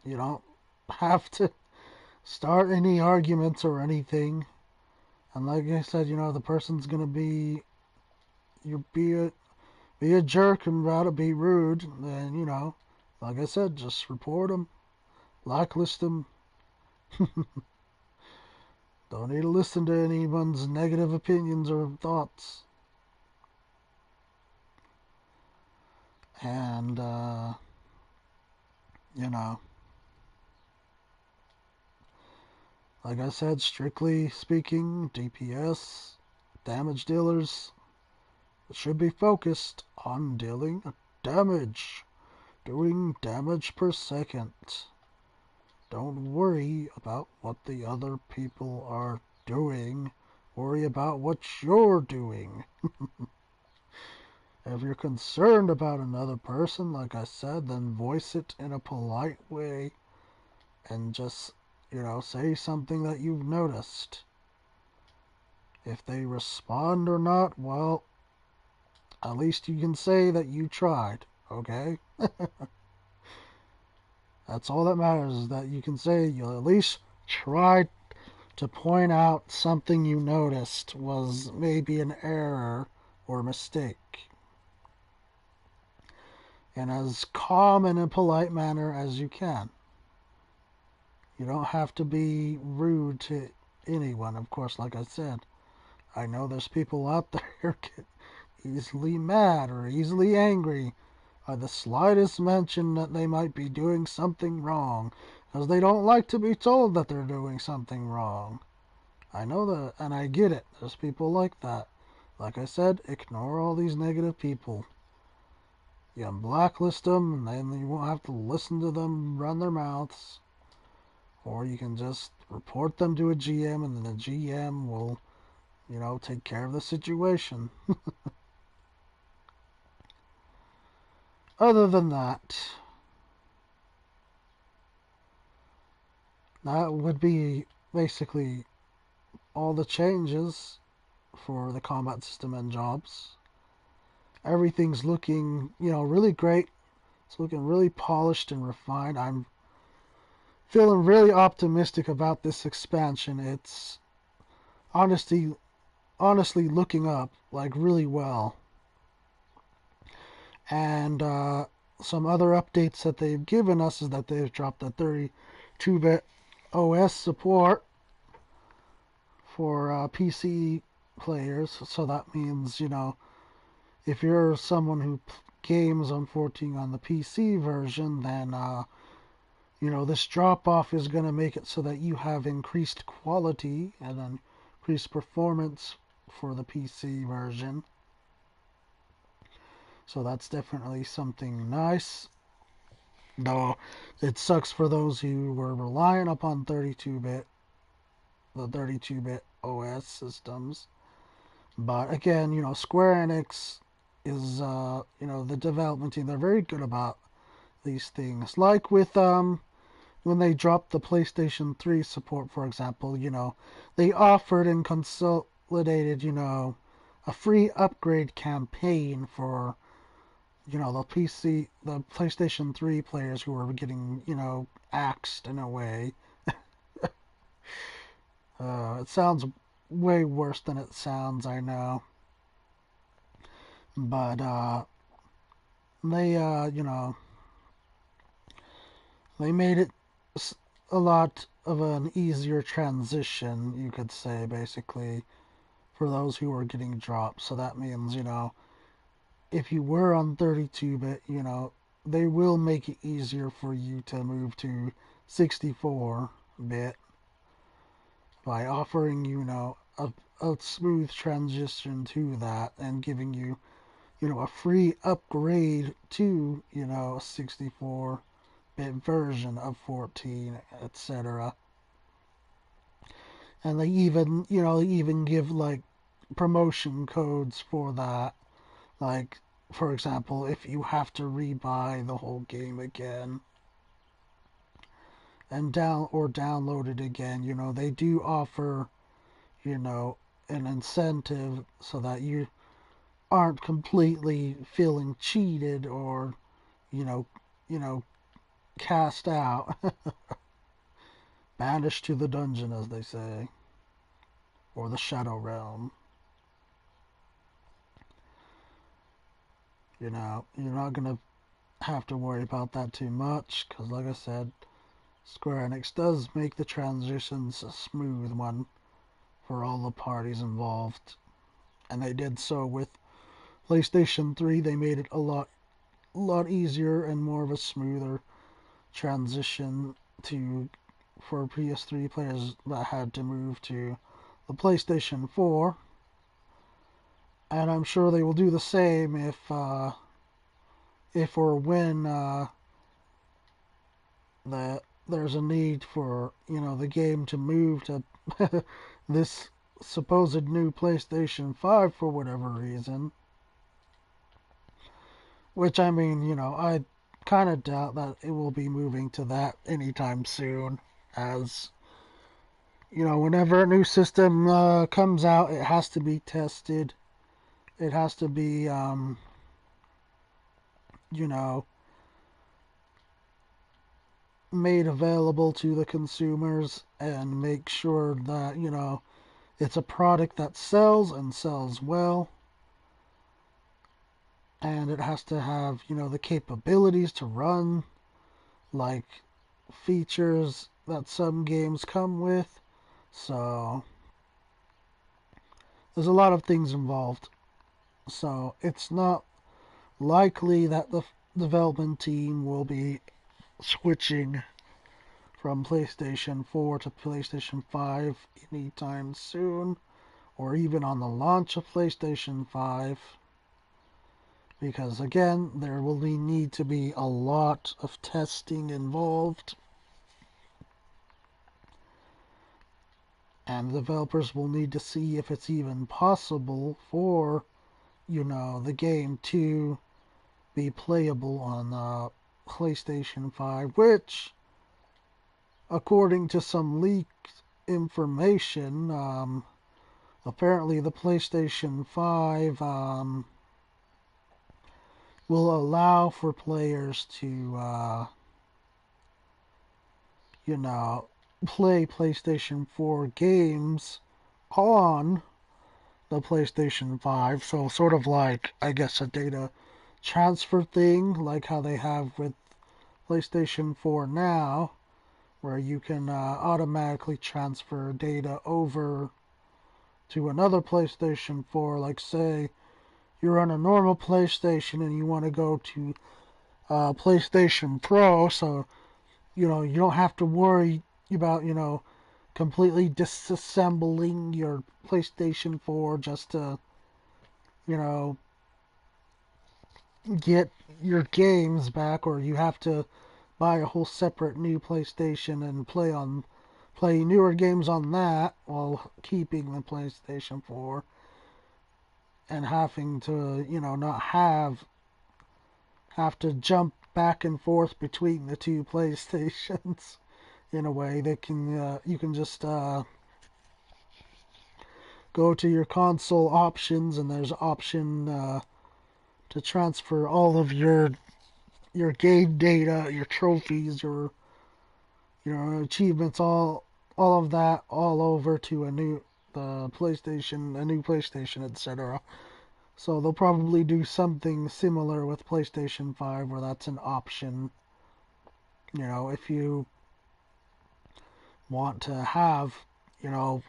don't have to start any arguments or anything. And like I said, the person's gonna be a jerk and about to be rude. And like I said, just report them, blacklist them. Don't need to listen to anyone's negative opinions or thoughts. And like I said, strictly speaking, DPS, damage dealers, should be focused on dealing damage, doing damage per second. Don't worry about what the other people are doing. Worry about what you're doing. If you're concerned about another person, like I said, then voice it in a polite way and just, say something that you've noticed. If they respond or not, well, at least you can say that you tried, okay? That's all that matters, is that you can say you at least tried to point out something you noticed was maybe an error or mistake. In as calm and a polite manner as you can. You don't have to be rude to anyone, of course, like I said. I know there's people out there who get easily mad or easily angry by the slightest mention that they might be doing something wrong, because they don't like to be told that they're doing something wrong. I know that, and I get it. There's people like that. Like I said, ignore all these negative people. You can blacklist them, and then you won't have to listen to them run their mouths. Or you can just report them to a GM, and then the GM will, take care of the situation. Other than that would be basically all the changes for the combat system and jobs. Everything's looking, really great. It's looking really polished and refined. I'm feeling really optimistic about this expansion. It's honestly looking up like really well. And some other updates that they've given us is that they've dropped the 32-bit OS support for PC players. So that means, if you're someone who games unfortunately on the PC version, then this drop off is going to make it so that you have increased quality and increased performance for the PC version. So that's definitely something nice. Though it sucks for those who were relying upon the 32-bit OS systems. But again, Square Enix is, the development team. They're very good about these things. Like with when they dropped the PlayStation 3 support, for example, they offered and consolidated, a free upgrade campaign for, the PlayStation 3 players who were getting, axed in a way. It sounds way worse than it sounds, I know. But they they made it a lot of an easier transition, you could say, basically, for those who were getting dropped. So that means, if you were on 32-bit, they will make it easier for you to move to 64-bit by offering, a smooth transition to that and giving you, a free upgrade to, a 64-bit version of 14, etc. And they even give like promotion codes for that. Like, for example, if you have to rebuy the whole game again and download it again, they do offer, an incentive so that you aren't completely feeling cheated or, you know, you know, cast out, banished to the dungeon, as they say, or the Shadow Realm. You're not gonna have to worry about that too much, because like I said, Square Enix does make the transitions a smooth one for all the parties involved. And they did so with PlayStation 3. They made it a lot easier and more of a smoother transition to for PS3 players that had to move to the PlayStation 4. And I'm sure they will do the same if or when that there's a need for the game to move to this supposed new PlayStation 5 for whatever reason. Which, I mean, I kind of doubt that it will be moving to that anytime soon, as whenever a new system comes out, it has to be tested. It has to be you know made available to the consumers, and make sure that it's a product that sells and sells well, and it has to have the capabilities to run like features that some games come with. So there's a lot of things involved. So it's not likely that the development team will be switching from PlayStation 4 to PlayStation 5 anytime soon, or even on the launch of PlayStation 5, because again, there will need to be a lot of testing involved, and developers will need to see if it's even possible for the game to be playable on PlayStation 5, which, according to some leaked information, apparently the PlayStation 5 will allow for players to, play PlayStation 4 games on the PlayStation 5. So, sort of like, I guess, a data transfer thing, like how they have with PlayStation 4 now, where you can automatically transfer data over to another PlayStation 4. Like, say, you're on a normal PlayStation and you want to go to PlayStation Pro, so, you don't have to worry about, completely disassembling your PlayStation 4 just to, you know, get your games back, or you have to buy a whole separate new PlayStation and play newer games on that while keeping the PlayStation 4, and having to, not have to jump back and forth between the two PlayStations. In a way, you can just go to your console options, and there's an option to transfer all of your game data, your trophies, your achievements, all of that, all over to a new the PlayStation, a new PlayStation, etc. So they'll probably do something similar with PlayStation 5 where that's an option. You know, if you want to have, you know,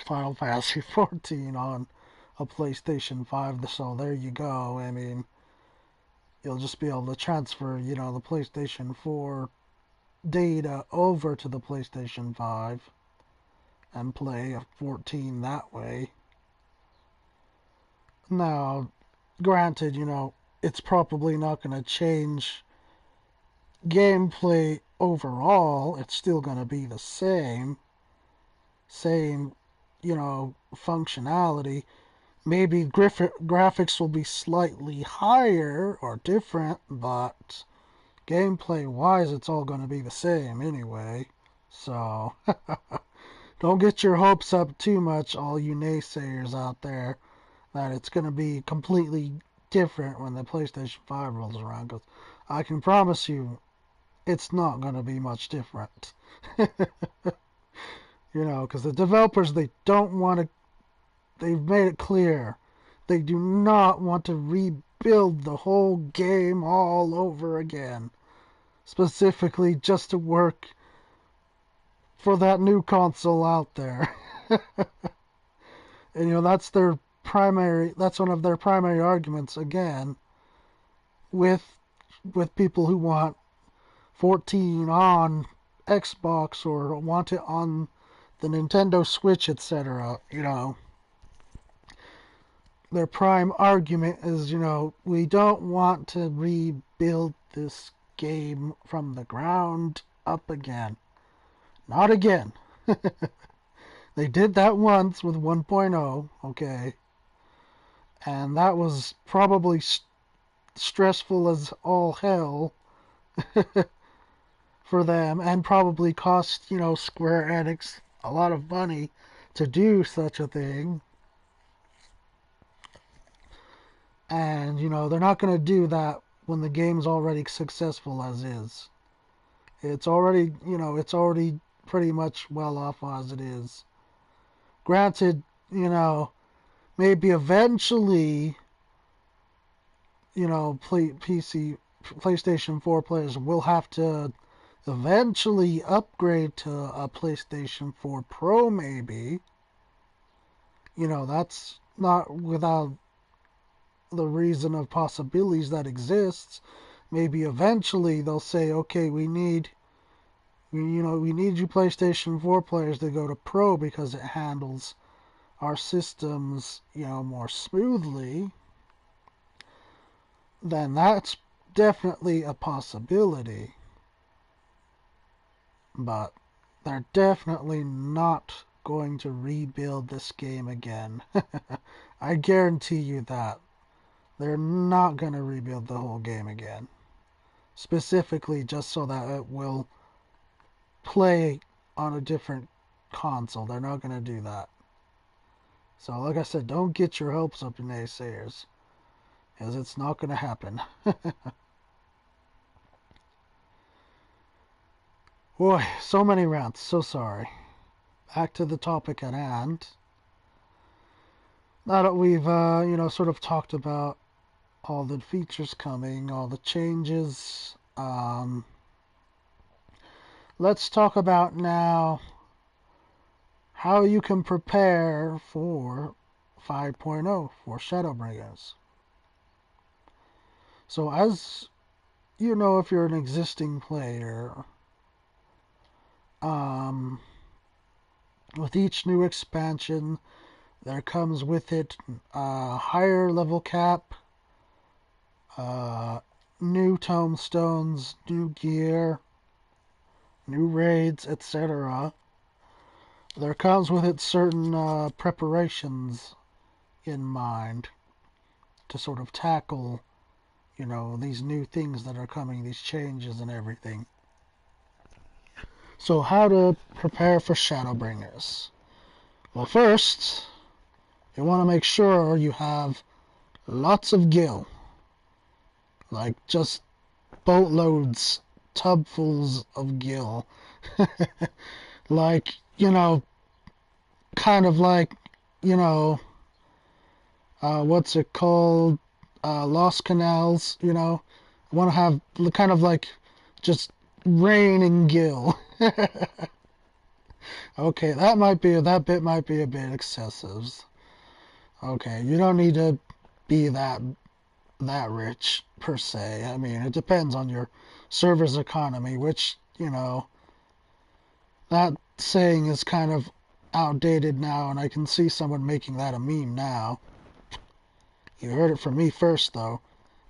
Final Fantasy 14 on a PlayStation 5, so there you go. I mean, you'll just be able to transfer, you know, the PlayStation 4 data over to the PlayStation 5 and play a 14 that way. Now, granted, you know, it's probably not going to change gameplay overall. It's still going to be the same, you know, functionality. Maybe graphics will be slightly higher or different, but gameplay wise, it's all going to be the same anyway. So, don't get your hopes up too much, all you naysayers out there, that it's going to be completely different when the PlayStation 5 rolls around, because I can promise you it's not going to be much different. You know, because the developers, they don't want to, they've made it clear, they do not want to rebuild the whole game all over again, specifically just to work for that new console out there. And you know, that's one of their primary arguments again with people who want 14 on Xbox or want it on the Nintendo Switch, etc. You know, their prime argument is, you know, we don't want to rebuild this game from the ground up again. Not again. They did that once with 1.0, okay? And that was probably stressful as all hell for them, and probably cost, you know, Square Enix a lot of money to do such a thing. And, you know, they're not going to do that when the game's already successful as is. It's already, you know, it's already pretty much well off as it is. Granted, you know, maybe eventually, you know, PlayStation 4 players will have to eventually upgrade to a PlayStation 4 Pro, maybe. You know, that's not without the reason of possibilities that exists. Maybe eventually they'll say, okay, we need you PlayStation 4 players to go to Pro because it handles our systems, you know, more smoothly. Then that's definitely a possibility. But they're definitely not going to rebuild this game again. I guarantee you that. They're not going to rebuild the whole game again. Specifically just so that it will play on a different console. They're not going to do that. So, like I said, don't get your hopes up, naysayers, as it's not going to happen. Boy, so many rants. So sorry. Back to the topic at hand. Now that we've, you know, sort of talked about all the features coming, all the changes, let's talk about now how you can prepare for 5.0 for Shadowbringers. So as you know, if you're an existing player, with each new expansion, there comes with it a higher level cap, new tomestones, new gear, new raids, etc. There comes with it certain preparations in mind to sort of tackle, you know, these new things that are coming, these changes and everything. So how to prepare for Shadowbringers? Well, first, you want to make sure you have lots of gil. Like, just boatloads, tubfuls of gil. Like, you know, kind of like you know, what's it called? Lost canals, you know. I want to have kind of like just rain and gill. Okay, that bit might be a bit excessive. Okay, you don't need to be that rich per se. I mean, it depends on your server's economy, which, you know, that saying is kind of outdated now, and I can see someone making that a meme now. You heard it from me first, though.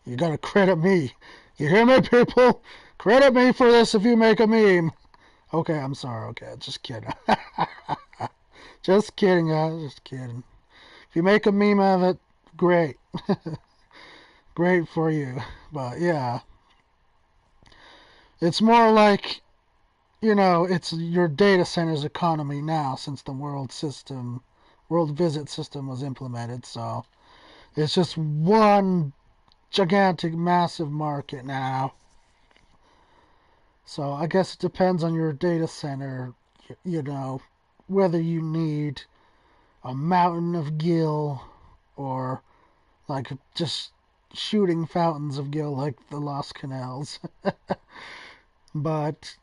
You gotta credit me. You hear me, people? Credit me for this if you make a meme. Okay, I'm sorry. Okay, just kidding. Just kidding, guys. Just kidding. If you make a meme out of it, great. Great for you. But yeah, it's more like, you know, it's your data center's economy now since the world visit system was implemented. So it's just one gigantic, massive market now. So I guess it depends on your data center, you know, whether you need a mountain of gil or like just shooting fountains of gil like the Lost Canals. But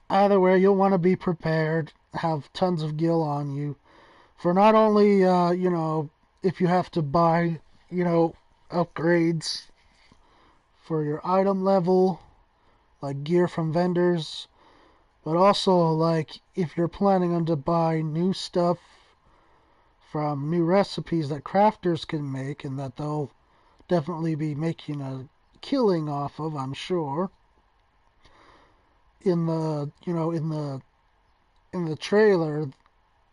either way, you'll want to be prepared, have tons of gil on you for not only, you know, if you have to buy, you know, upgrades for your item level, like gear from vendors, but also like if you're planning on to buy new stuff from new recipes that crafters can make and that they'll definitely be making a killing off of, I'm sure. In the, you know, in the trailer,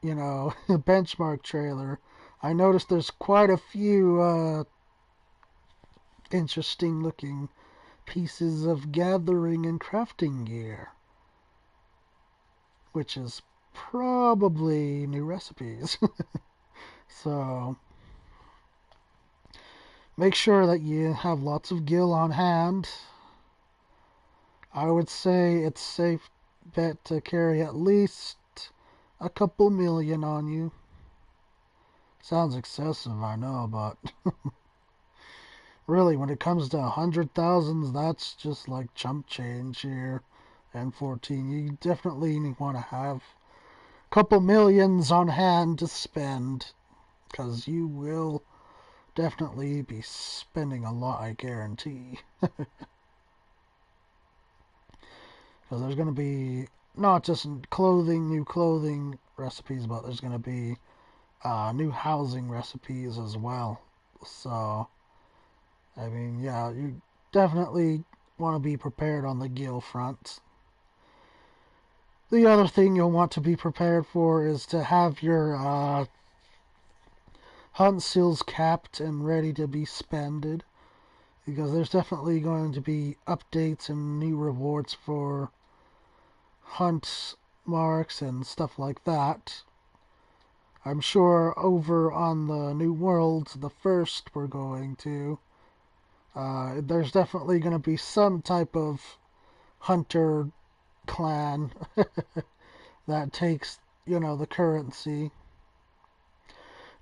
you know, the benchmark trailer, I noticed there's quite a few interesting looking pieces of gathering and crafting gear, which is probably new recipes. So make sure that you have lots of gil on hand. I would say it's safe bet to carry at least a couple million on you. Sounds excessive, I know, but really, when it comes to 100,000s, that's just like chump change here. And 14, you definitely want to have a couple millions on hand to spend, because you will definitely be spending a lot, I guarantee. Because there's going to be not just new clothing recipes, but there's going to be new housing recipes as well. So, I mean, yeah, you definitely want to be prepared on the gil front. The other thing you'll want to be prepared for is to have your hunt seals capped and ready to be spended. Because there's definitely going to be updates and new rewards for hunt marks and stuff like that. I'm sure over on the New World, the first we're going to, there's definitely going to be some type of hunter clan that takes, you know, the currency.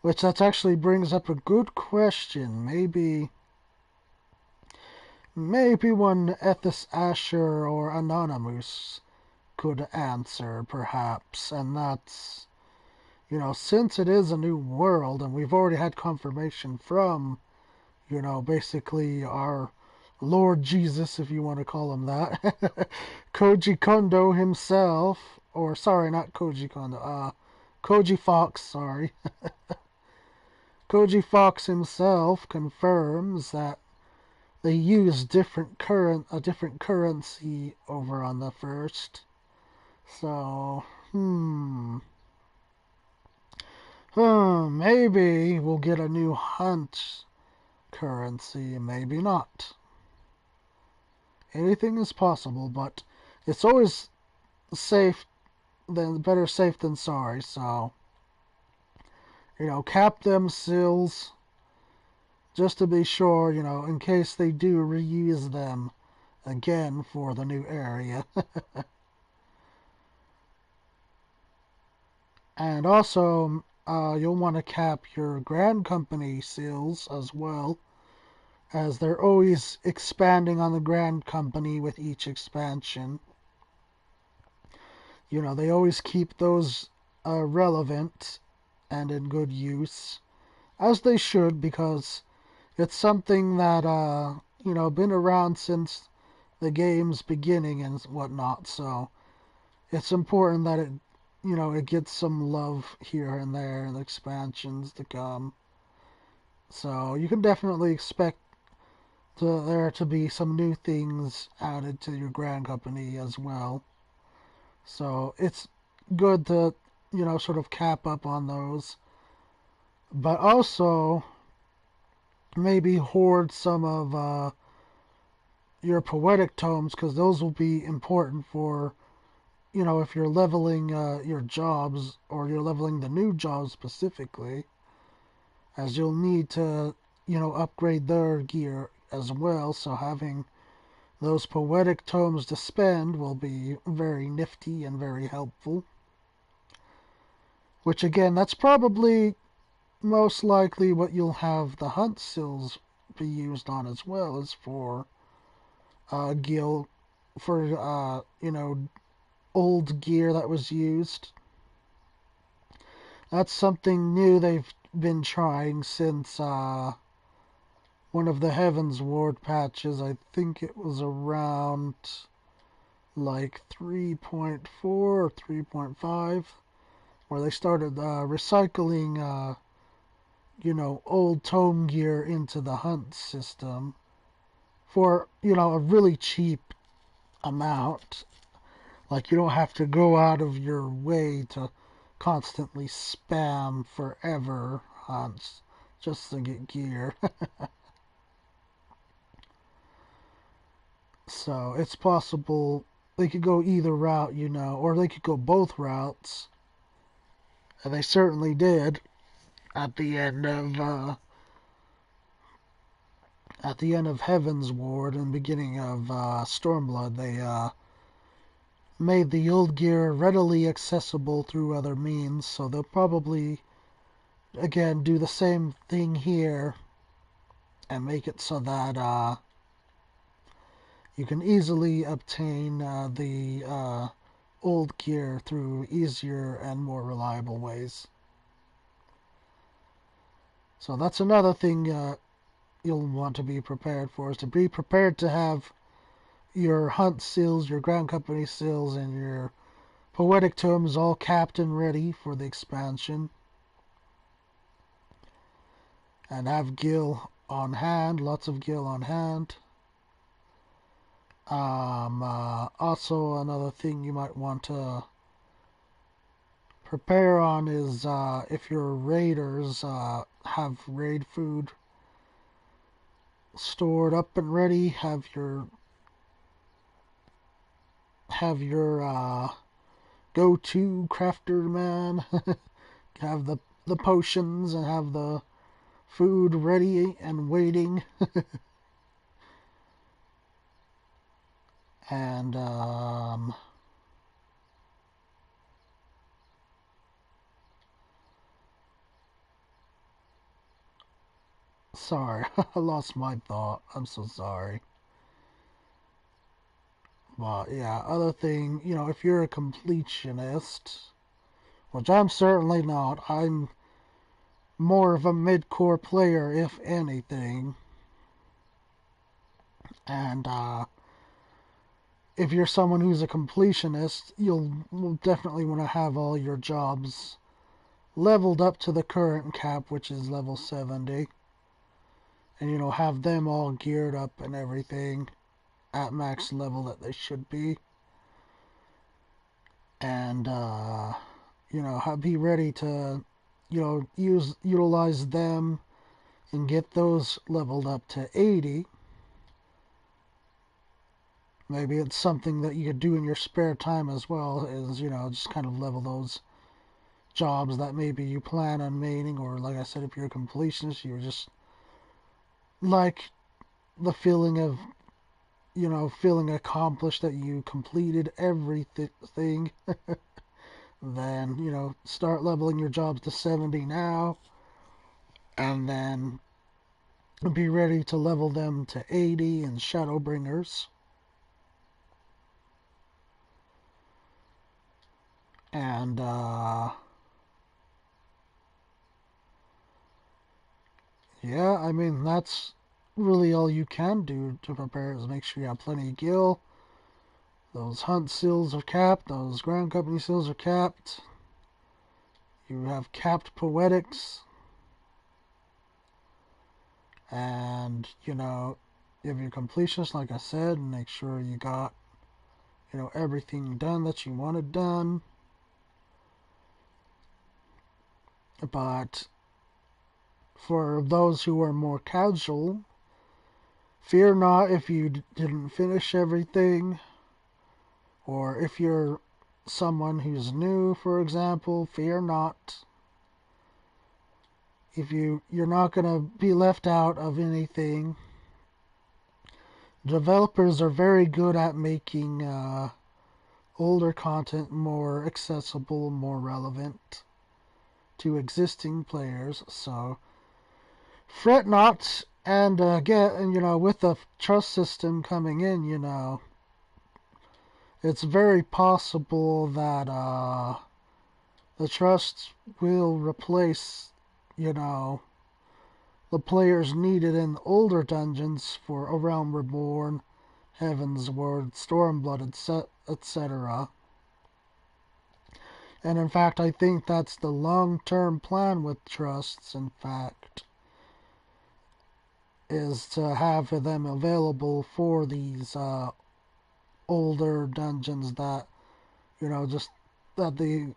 Which that actually brings up a good question. Maybe one Ethis Asher or Anonymous could answer, perhaps. And that's, you know, since it is a new world, and we've already had confirmation from, you know, basically our Lord Jesus, if you want to call him that, Koji Kondo himself, or sorry, not Koji Kondo, Koji Fox, sorry. Koji Fox himself confirms that they use a different currency over on the first. So, maybe we'll get a new hunt currency, maybe not. Anything is possible, but it's always better safe than sorry. So, you know, cap them sills just to be sure, you know, in case they do reuse them again for the new area. And also, you'll want to cap your Grand Company sales as well, as they're always expanding on the Grand Company with each expansion. They always keep those relevant and in good use, as they should, because it's something that, been around since the game's beginning and whatnot, so it's important that it gets some love here and there in the expansions to come. So you can definitely expect there to be some new things added to your Grand Company as well. So it's good to, sort of cap up on those. But also, maybe hoard some of your poetic tomes, because those will be important for, if you're leveling your jobs, or you're leveling the new jobs specifically, as you'll need to, upgrade their gear as well. So having those poetic tomes to spend will be very nifty and very helpful. Which again, that's probably most likely what you'll have the hunt sills be used on as well, as for gil for old gear that was used. That's something new they've been trying since one of the Heavens Ward patches. I think it was around like 3.4 or 3.5, where they started recycling old tome gear into the hunt system for, a really cheap amount. Like, you don't have to go out of your way to constantly spam forever hunts just to get gear. So it's possible they could go either route, or they could go both routes. And they certainly did at the end of Heaven's Ward and beginning of Stormblood. They made the old gear readily accessible through other means, so they'll probably again do the same thing here and make it so that you can easily obtain the old gear through easier and more reliable ways. So that's another thing you'll want to be prepared for, is to be prepared to have your hunt seals, your Grand Company seals, and your poetic tomes all capped and ready for the expansion. And have gil on hand, lots of gil on hand. Also, another thing you might want to prepare on is if your raiders have raid food stored up and ready, have your go-to crafter man have the potions and have the food ready and waiting. And sorry, I lost my thought. I'm so sorry. But yeah, other thing, if you're a completionist, which I'm certainly not, I'm more of a mid-core player, if anything. And if you're someone who's a completionist, you'll definitely want to have all your jobs leveled up to the current cap, which is level 70. And, have them all geared up and everything at max level that they should be. And, be ready to, utilize them and get those leveled up to 80. Maybe it's something that you could do in your spare time as well, is, just kind of level those jobs that maybe you plan on maining, or like I said, if you're a completionist, you're just like the feeling of, feeling accomplished that you completed everything. then, start leveling your jobs to 70 now, and then be ready to level them to 80 in Shadowbringers. And, yeah, I mean, that's really all you can do to prepare is make sure you have plenty of gil. Those hunt seals are capped, those ground company seals are capped. You have capped poetics. And, if you're completionist, like I said, make sure you got, everything done that you wanted done. But for those who are more casual, fear not if you didn't finish everything, or if you're someone who's new, for example, fear not. If you're not going to be left out of anything. Developers are very good at making older content more accessible, more relevant to existing players. So fret not, and with the trust system coming in, it's very possible that the trust will replace, the players needed in older dungeons for A Realm Reborn, Heaven's Word, Stormblood, etc. And in fact, I think that's the long-term plan with trusts, in fact, is to have them available for these older dungeons that, just that the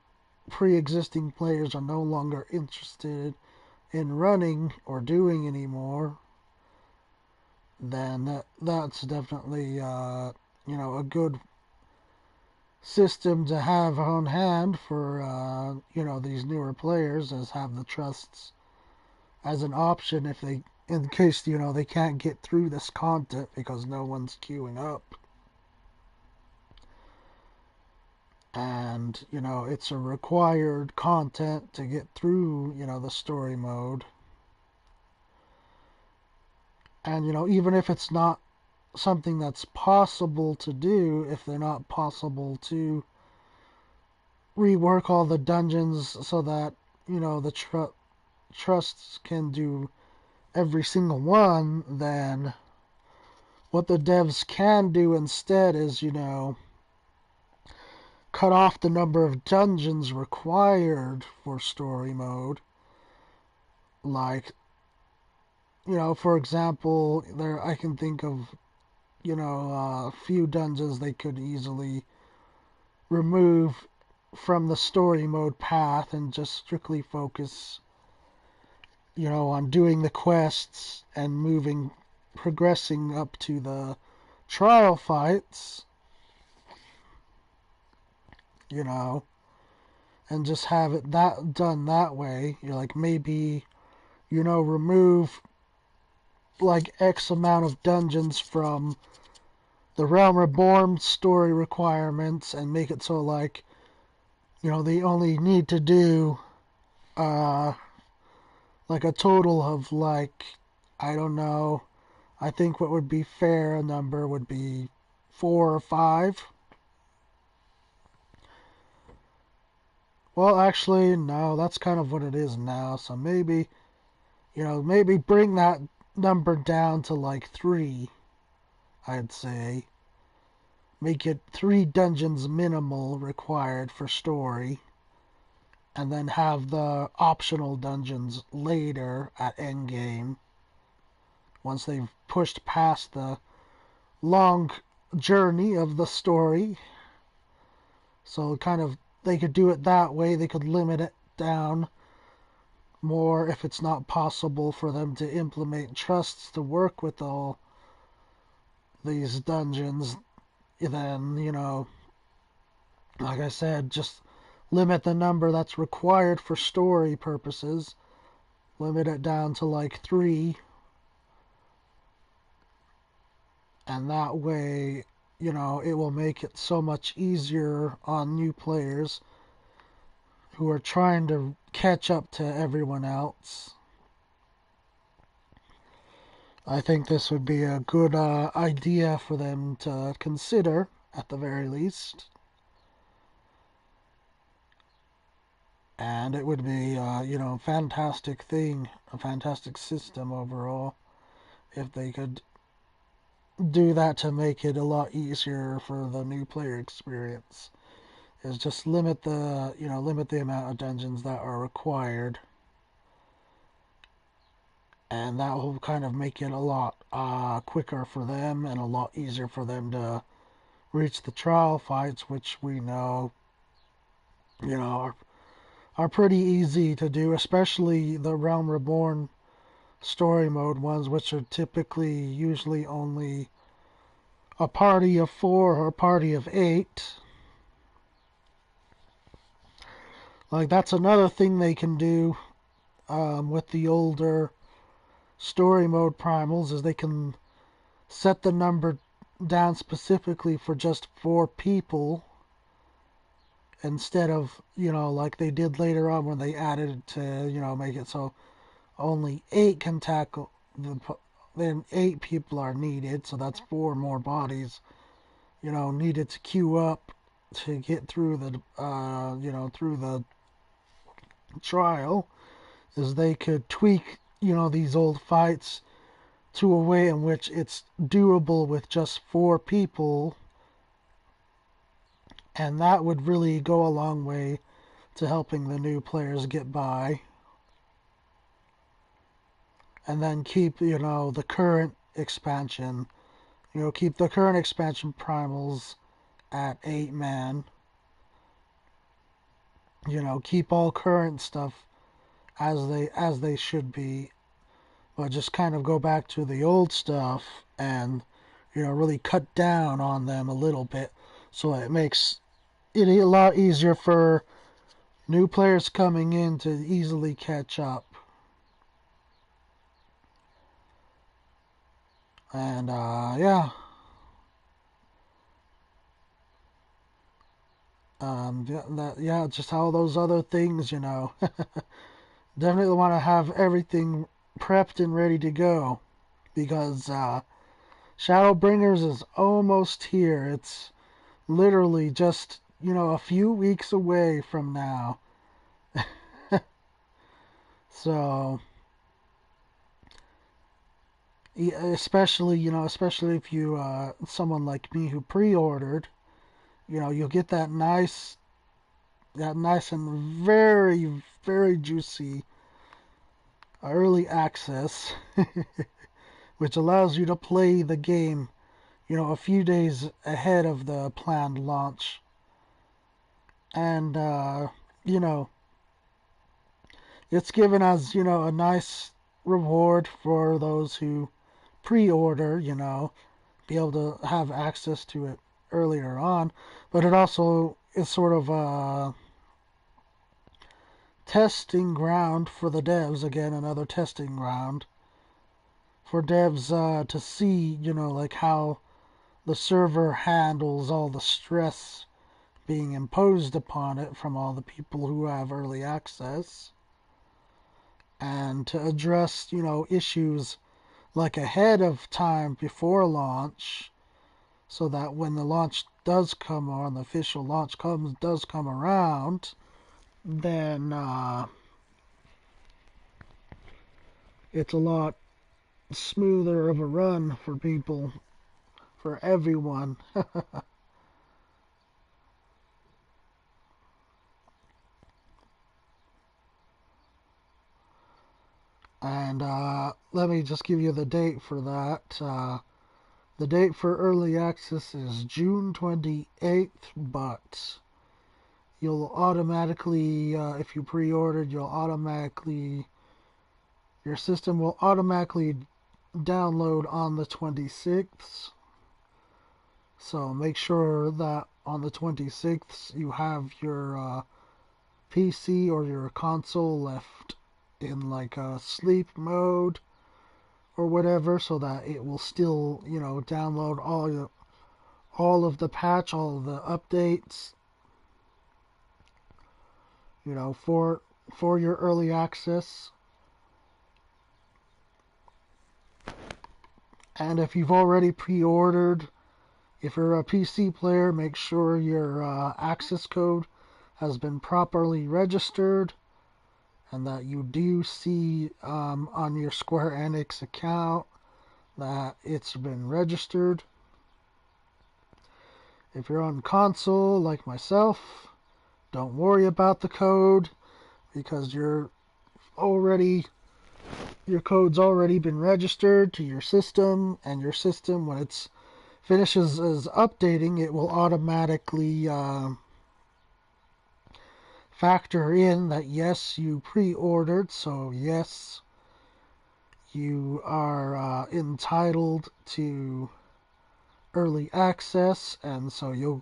pre-existing players are no longer interested in running or doing anymore. Then that's definitely, a good system to have on hand for, these newer players, is have the trusts as an option if they, in case, they can't get through this content because no one's queuing up. And, it's a required content to get through, the story mode. And, even if it's not something that's possible to do, if they're not possible to rework all the dungeons so that, the trusts can do every single one, then what the devs can do instead is, cut off the number of dungeons required for story mode. Like, for example, I can think of, a few dungeons they could easily remove from the story mode path and just strictly focus, on doing the quests and progressing up to the trial fights, and just have it done that way. You're like, maybe, remove like X amount of dungeons from the Realm Reborn story requirements and make it so like, they only need to do like a total of like, I don't know, I think what would be fair a number would be 4 or 5. Well, actually, no, that's kind of what it is now. So maybe, maybe bring that number down to like 3, I'd say. Make it 3 dungeons minimal required for story. And then have the optional dungeons later at endgame. Once they've pushed past the long journey of the story. So kind of, they could do it that way. They could limit it down more if it's not possible for them to implement trusts to work with all these dungeons. Then, like I said, just limit the number that's required for story purposes. Limit it down to like 3. And that way, it will make it so much easier on new players who are trying to catch up to everyone else. I think this would be a good idea for them to consider, at the very least. And it would be, a fantastic thing, a fantastic system overall, if they could do that to make it a lot easier for the new player experience. Is just limit the amount of dungeons that are required, and that will kind of make it a lot quicker for them and a lot easier for them to reach the trial fights, which we know, are pretty easy to do, especially the Realm Reborn story mode ones, which are typically usually only a party of 4 or a party of 8. Like, that's another thing they can do with the older story mode primals, is they can set the number down specifically for just 4 people instead of, like they did later on when they added it to, make it so only 8 can tackle then 8 people are needed, so that's 4 more bodies, needed to queue up to get through the trial. Is they could tweak, these old fights to a way in which it's doable with just 4 people, and that would really go a long way to helping the new players get by. And then keep, the current expansion, keep the current expansion primals at 8-man. Keep all current stuff as they should be, but just kind of go back to the old stuff and, really cut down on them a little bit, so it makes it a lot easier for new players coming in to easily catch up. And yeah, just all those other things, definitely want to have everything prepped and ready to go, because Shadowbringers is almost here. It's literally just, a few weeks away from now. So, especially if you, someone like me who pre-ordered, you'll get that nice and very, very juicy early access, which allows you to play the game, a few days ahead of the planned launch. And, it's given us, a nice reward for those who pre-order, be able to have access to it earlier on. But it also is sort of a testing ground for the devs. Again, another testing ground for devs to see, like how the server handles all the stress being imposed upon it from all the people who have early access, and to address, issues like ahead of time before launch, so that when the launch does come, or the official launch does come around, then it's a lot smoother of a run for people, for everyone. And let me just give you the date for that. The date for early access is June 28th, but you'll automatically, if you pre-ordered, your system will automatically download on the 26th. So make sure that on the 26th you have your PC or your console left in like a sleep mode or whatever, so that it will still, download all of the patch, all of the updates, for your early access. And if you've already pre-ordered, if you're a PC player, make sure your access code has been properly registered and that you do see on your Square Enix account that it's been registered. If you're on console like myself, don't worry about the code because your code's already been registered to your system, and your system, when it finishes as updating, it will automatically factor in that yes, you pre-ordered, so yes, you are entitled to early access, and so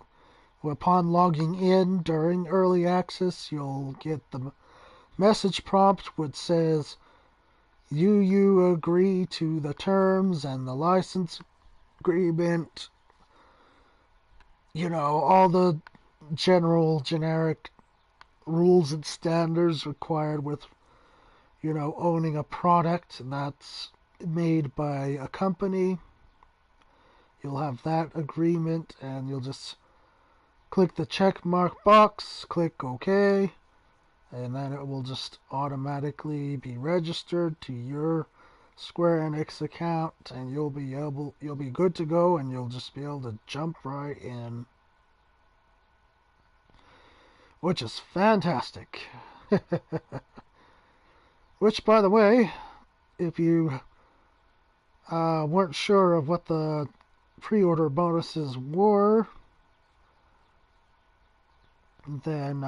upon logging in during early access, you'll get the message prompt which says, you agree to the terms and the license agreement, all the generic rules and standards required with, owning a product that's made by a company. You'll have that agreement, and you'll just click the check mark box, click OK, and then it will just automatically be registered to your Square Enix account, and you'll be good to go, and you'll just be able to jump right in, which is fantastic. Which, by the way, if you weren't sure of what the pre-order bonuses were, then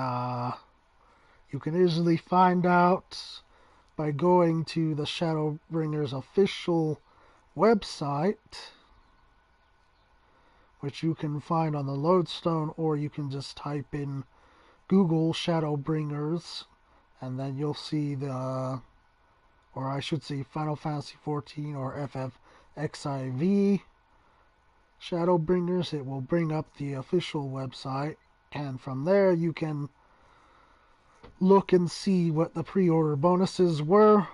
you can easily find out by going to the Shadowbringers official website, which you can find on the Lodestone, or you can just type in Google Shadowbringers, and then you'll see or I should say Final Fantasy XIV or FFXIV Shadowbringers. It will bring up the official website, and from there you can look and see what the pre-order bonuses were.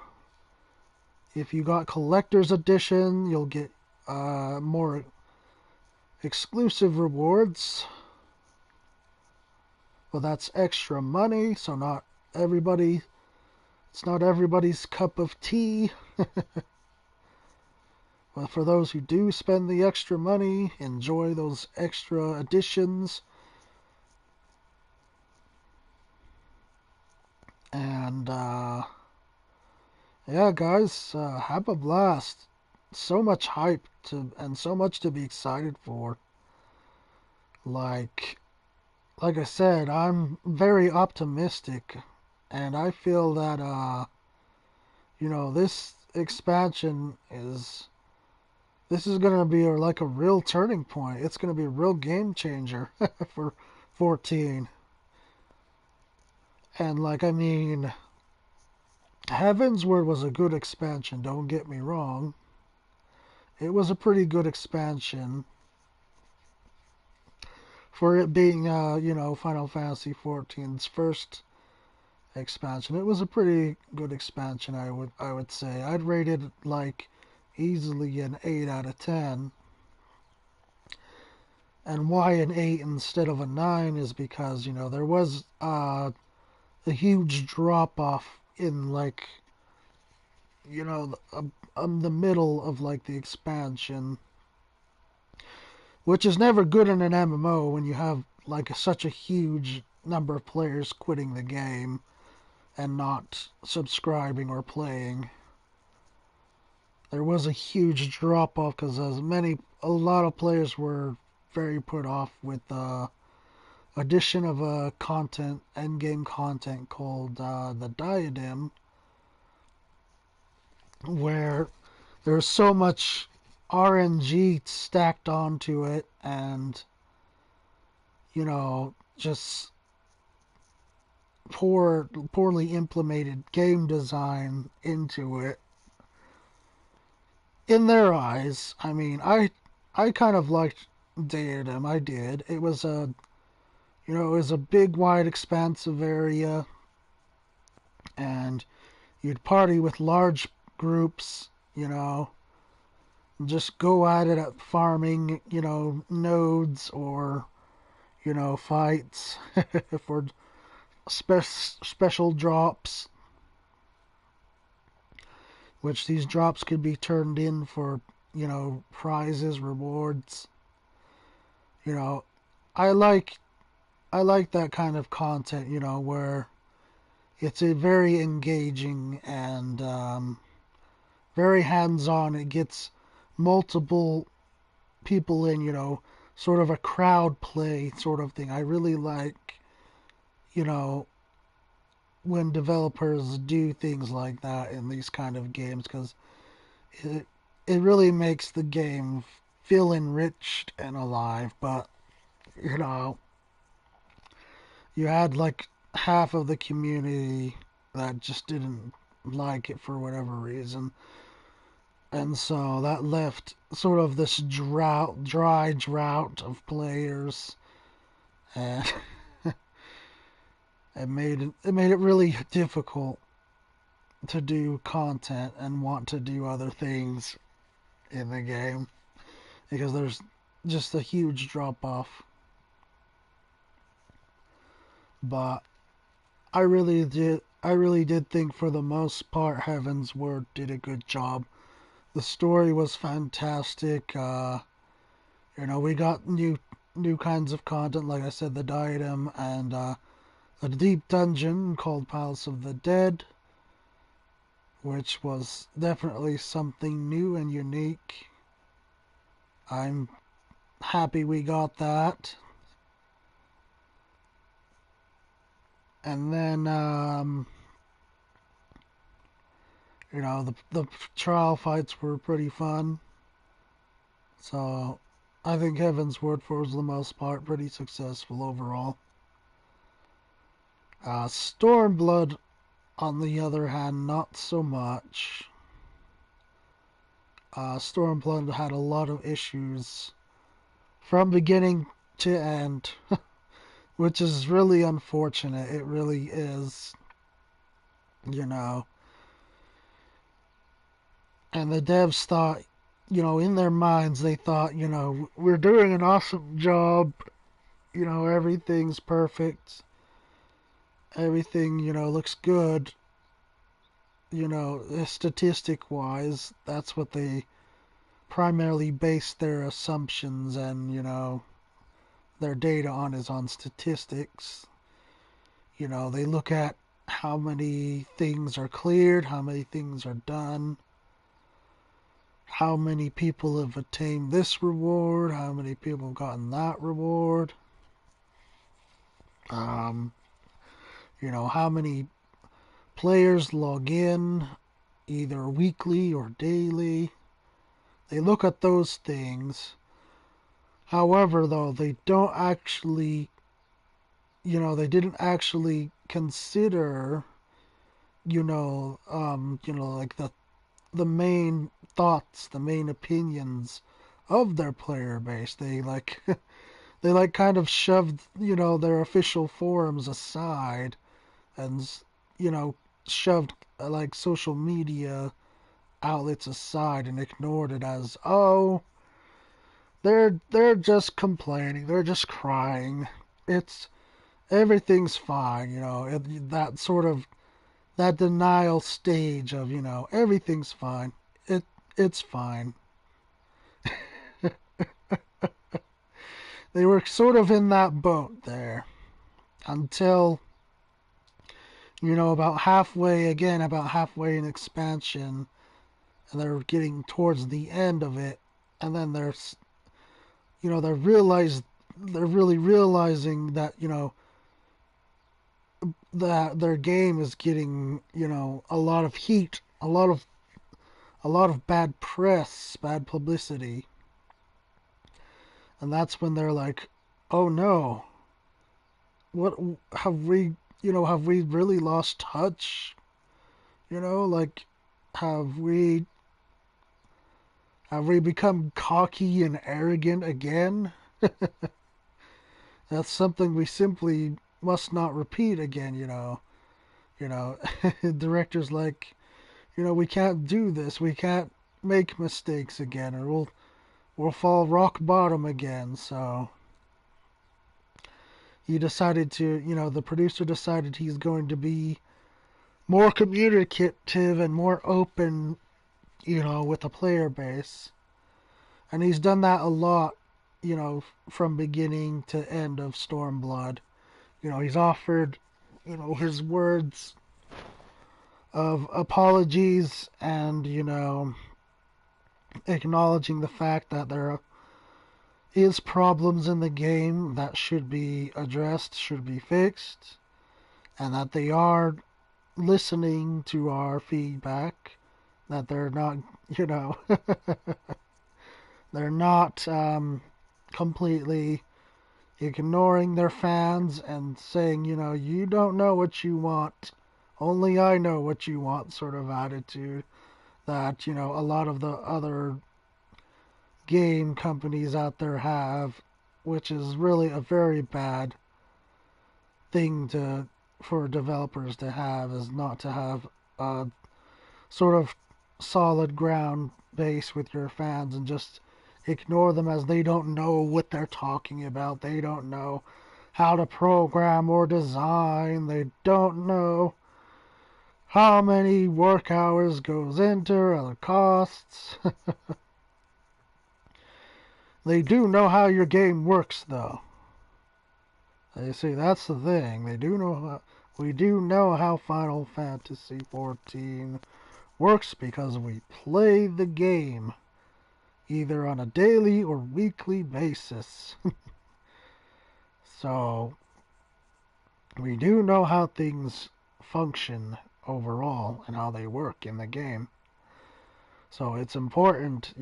If you got collector's edition, you'll get more exclusive rewards. Well, that's extra money, so it's not everybody's cup of tea. But for those who do spend the extra money, enjoy those extra additions. And yeah, guys, have a blast. So much hype and so much to be excited for. Like I said, I'm very optimistic, and I feel that this expansion is gonna be like a real turning point. It's gonna be a real game changer for 14. And Heavensward was a good expansion, don't get me wrong. It was a pretty good expansion for it being, Final Fantasy XIV's first expansion. It was a pretty good expansion, I would say. I'd rate it easily an 8 out of 10. And why an 8 instead of a 9 is because, there was a huge drop off in the middle of the expansion, which is never good in an MMO when you have such a huge number of players quitting the game and not subscribing or playing. There was a huge drop off because a lot of players were very put off with the addition of a endgame content called the Diadem, where there's so much RNG stacked onto it, and just poorly implemented game design into it. In their eyes, I kind of liked Diadem. I did. It was a big, wide, expansive area. and you'd party with large groups, just go at it at farming, nodes or, fights for special drops, which these drops could be turned in for, prizes, rewards. You know, I like I like that kind of content, where it's a very engaging and very hands-on. It gets multiple people in, sort of a crowd play sort of thing. I really like, you know, when developers do things like that in these kind of games because it it really makes the game feel enriched and alive. But you know, you had like half of the community that just didn't like it for whatever reason, and so that left sort of this dry drought of players, and it really difficult to do content and want to do other things in the game because there's just a huge drop off. But I really did think for the most part Heaven's Word did a good job. The story was fantastic. We got new kinds of content, like I said, the diadem and a deep dungeon called Palace of the Dead, which was definitely something new and unique. I'm happy we got that. And then, the trial fights were pretty fun. So, I think Heaven's Word for the most part pretty successful overall. Stormblood, on the other hand, not so much. Stormblood had a lot of issues from beginning to end, which is really unfortunate. It really is, you know. And the devs thought, in their minds, they thought, we're doing an awesome job. Everything's perfect. Everything, looks good. Statistic wise, that's what they primarily base their assumptions and, their data on is on statistics. They look at how many things are cleared, how many things are done, how many people have attained this reward, how many people have gotten that reward, um, how many players log in either weekly or daily. They look at those things. However, though, they didn't actually consider, like the main thoughts, the main opinions of their player base. They like they like kind of shoved, their official forums aside and shoved like social media outlets aside and ignored it as, oh, they're just complaining, they're just crying. It's everything's fine, that sort of that denial stage of, everything's fine. It's fine. They were sort of in that boat there until, about halfway in expansion, and they're getting towards the end of it, and then they're really realizing that, that their game is getting, a lot of heat, a lot of bad press, bad publicity. And that's when they're like, "Oh no. What have we really lost touch? Like have we have we become cocky and arrogant again? That's something we simply must not repeat again, You know, director's like, we can't do this. We can't make mistakes again, or we'll fall rock bottom again. So he decided to, the producer decided he's going to be more communicative and more open, with the player base. And he's done that a lot, from beginning to end of Stormblood. He's offered, his words of apologies and, acknowledging the fact that there is problems in the game that should be addressed, should be fixed, and that they are listening to our feedback, that they're not, they're not completely ignoring their fans and saying, you don't know what you want, only I know what you want sort of attitude that, a lot of the other game companies out there have, which is really a very bad thing for developers to have, is not to have a sort of solid ground base with your fans and just ignore them as they don't know what they're talking about. They don't know how to program or design. They don't know how many work hours goes into or the costs. They do know how your game works, though. You see, that's the thing. We do know how Final Fantasy XIV works because we play the game either on a daily or weekly basis. So we do know how things function overall and how they work in the game. So it's important,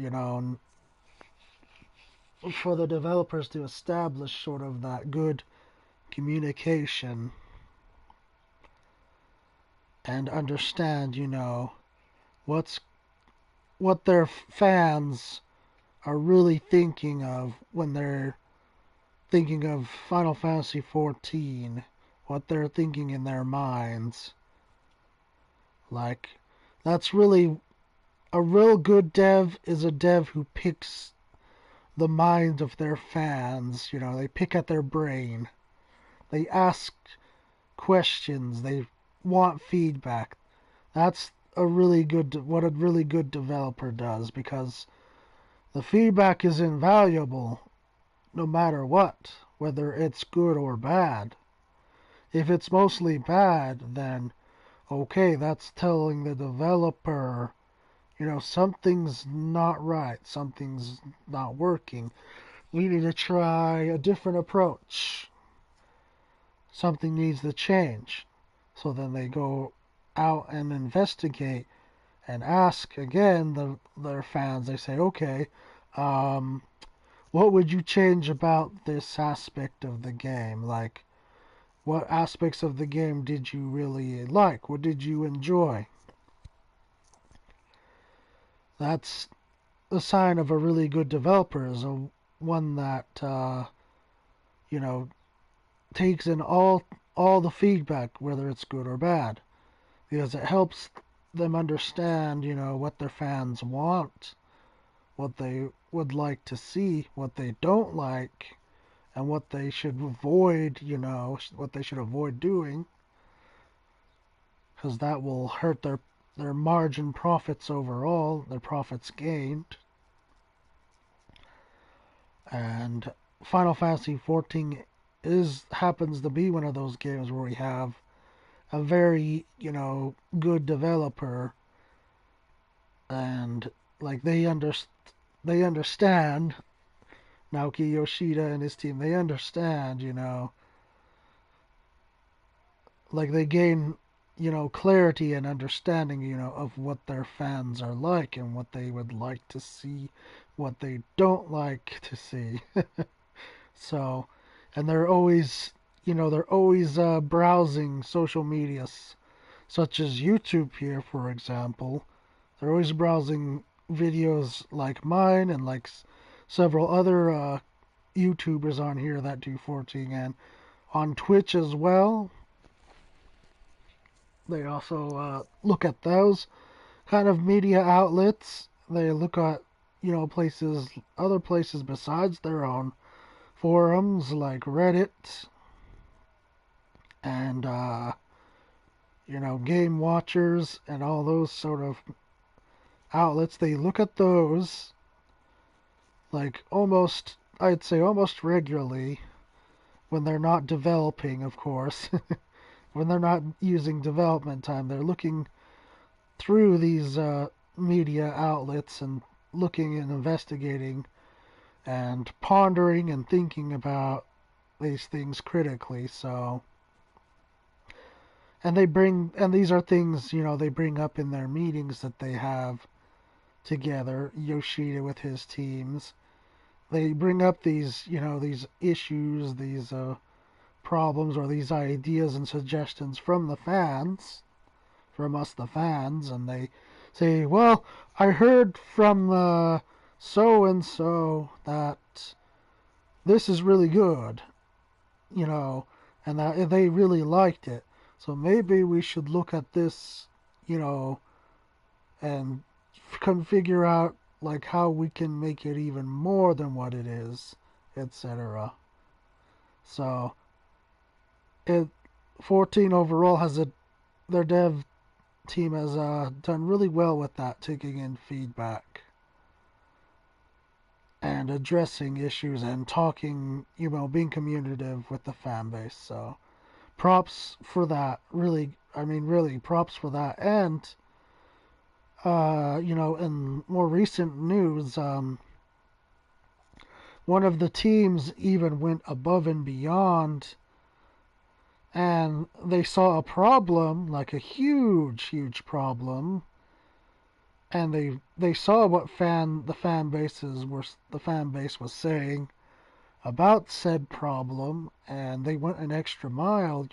for the developers to establish sort of that good communication and understand, what their fans are really thinking of when they're thinking of Final Fantasy XIV, what they're thinking in their minds. Like, that's really a real good dev is a dev who picks the mind of their fans. They pick at their brain. They ask questions. They want feedback. That's what a really good developer does, because the feedback is invaluable no matter what, whether it's good or bad. If it's mostly bad, then okay, that's telling the developer, something's not right, something's not working. We need to try a different approach. Something needs to change. So then they go out and investigate and ask again their fans. They say, okay, what would you change about this aspect of the game? Like, what aspects of the game did you really like? What did you enjoy? That's a sign of a really good developer, is one that takes in all the feedback, whether it's good or bad, because it helps them understand, what their fans want, what they would like to see, what they don't like, and what they should avoid, what they should avoid doing, because that will hurt their margin profits overall, their profits gained. And Final Fantasy XIV happens to be one of those games where we have a very, good developer, and like they understand, Naoki Yoshida and his team, they understand, like they gain, clarity and understanding, of what their fans are like and what they would like to see, what they don't like to see. So, and they're always browsing social media, such as YouTube here, for example. They're always browsing videos like mine and like several other YouTubers on here that do 14, and on Twitch as well. They also look at those kind of media outlets. They look at, places, other places besides their own forums like Reddit and, Game Watchers and all those sort of outlets. They look at those like almost, I'd say almost regularly when they're not developing, of course. When they're not using development time, they're looking through these media outlets and looking and investigating and pondering and thinking about these things critically. So, and these are things, they bring up in their meetings that they have together, Yoshida with his teams. They bring up these, these issues, these problems, or these ideas and suggestions from the fans, from us, the fans, and they say, well, I heard from so and so that this is really good, and that they really liked it. So maybe we should look at this, and figure out like how we can make it even more than what it is, etc. So it 14 overall their dev team has done really well with that, taking in feedback and addressing issues and talking, being communicative with the fan base. So props for that. Really, I mean, really props for that. And in more recent news, one of the teams even went above and beyond, and they saw a problem, like a huge problem, and they saw what the fan base was saying about said problem, and they went an extra mile.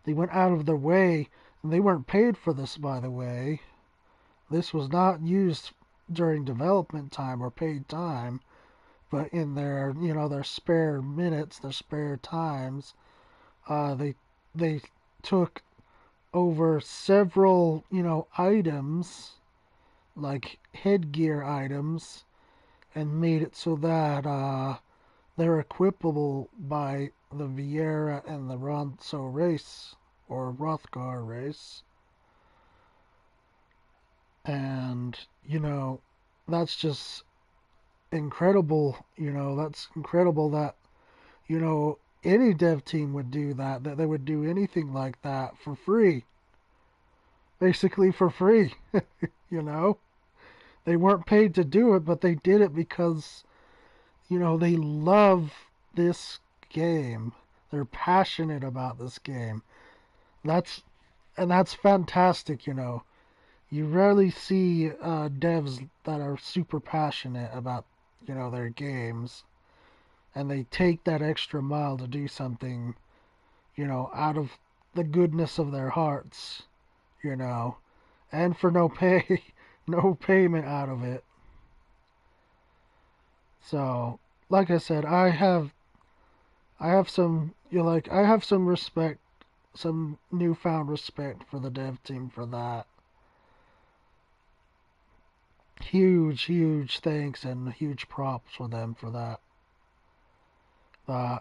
They went out of their way, and they weren't paid for this, by the way. This was not used during development time or paid time, but in their spare minutes, their spare times, they took over several, items, like headgear items, and made it so that they're equipable by the Vieira and the Ronso race, or Rothgar race. And, that's just incredible. That's incredible that, any dev team would do that they would do anything like that for free. Basically for free. you know? They weren't paid to do it, but they did it because, they love this game. They're passionate about this game. That's that's fantastic. You rarely see devs that are super passionate about, their games, and they take that extra mile to do something, out of the goodness of their hearts, you know, and for no pay, no payment out of it. So, like I said, I have some, I have some respect, some newfound respect for the dev team for that. Huge thanks and huge props for them for that.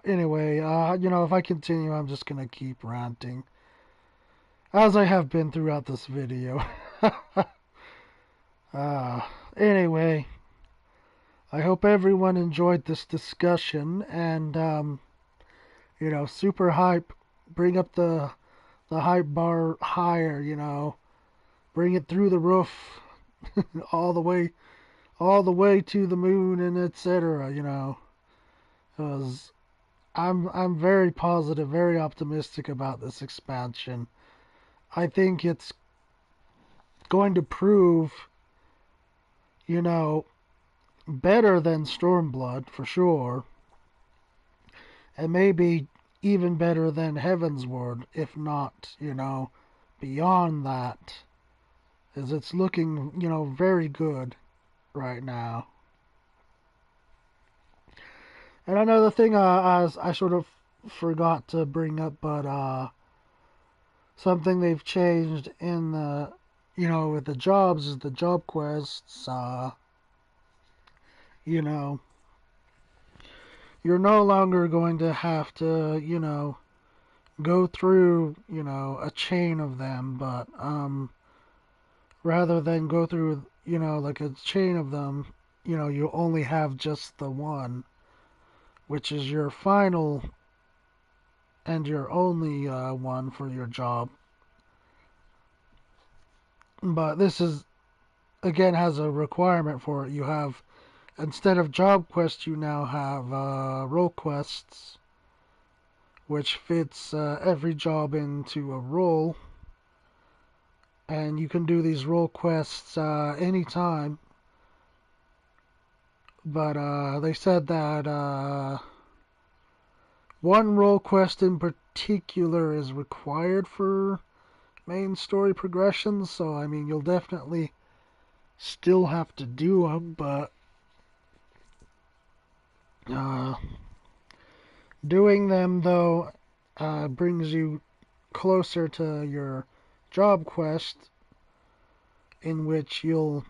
Anyway, if I continue, I'm just gonna keep ranting, as I have been throughout this video. Anyway, I hope everyone enjoyed this discussion, and, super hype. Bring up the hype bar higher, bring it through the roof, all the way to the moon, and etc. Because I'm very positive, very optimistic about this expansion. I think it's going to prove, better than Stormblood for sure, and maybe even better than Heavensward, if not, beyond that, as it's looking, very good right now. And another thing I sort of forgot to bring up, but something they've changed in the, with the jobs is the job quests. You know, you're no longer going to have to, go through, a chain of them, but rather than go through, like a chain of them, you only have just the one, which is your final and your only one for your job. But this is, again, has a requirement for it. You have, instead of job quests, you now have role quests, which fits every job into a role. And you can do these role quests anytime. But they said that one role quest in particular is required for main story progression. So, I mean, you'll definitely still have to do them, but doing them, though, brings you closer to your job quest, in which you'll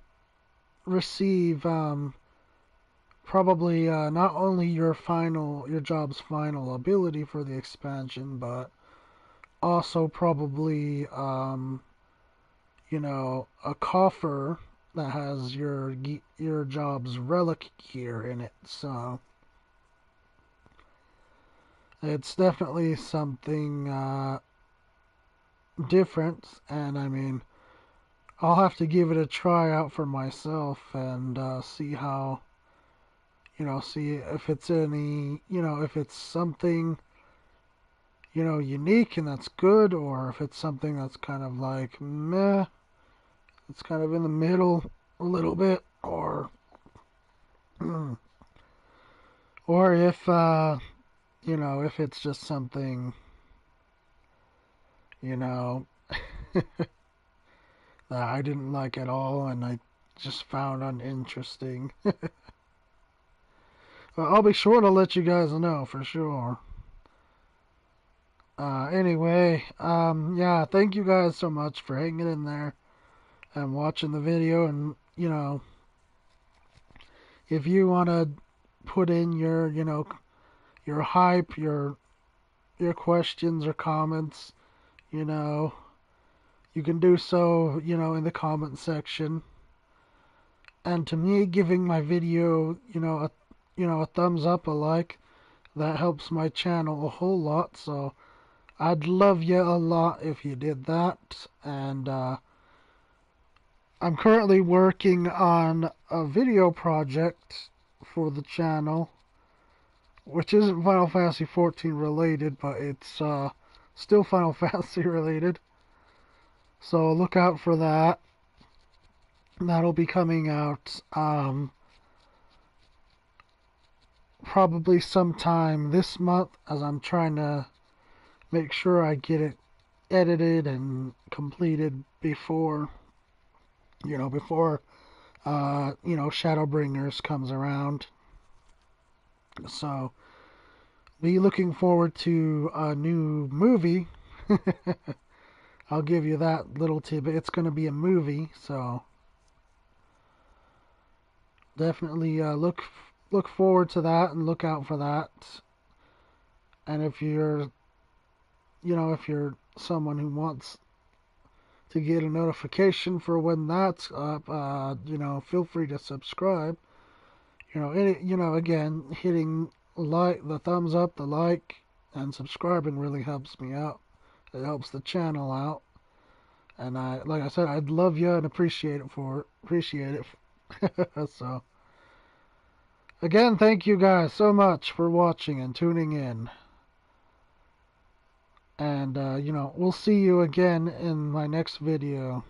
receive probably not only your job's final ability for the expansion, but also probably a coffer that has your job's relic gear in it. So it's definitely something different, and I mean, I'll have to give it a try out for myself and see how, see if it's any, if it's something, unique and that's good, or if it's something that's kind of like meh, it's kind of in the middle a little bit, or or if if it's just something, that I didn't like at all and I just found uninteresting. But I'll be sure to let you guys know for sure. Anyway, yeah, thank you guys so much for hanging in there and watching the video. And, if you want to put in your, your hype, your questions or comments, you can do so, in the comment section. And to me, giving my video, a thumbs up, a like, that helps my channel a whole lot. So I'd love you a lot if you did that. And I'm currently working on a video project for the channel, which isn't Final Fantasy XIV related, but it's still Final Fantasy related. So look out for that. That'll be coming out probably sometime this month, as I'm trying to make sure I get it edited and completed before Shadowbringers comes around. So be looking forward to a new movie. I'll give you that little tidbit. It's going to be a movie, so definitely look forward to that and look out for that. And if you're someone who wants to get a notification for when that's up, feel free to subscribe. Again, hitting the thumbs up, the like, and subscribing really helps me out. It helps the channel out. And like I said, I'd love you and appreciate it. So, again, thank you guys so much for watching and tuning in. And, we'll see you again in my next video.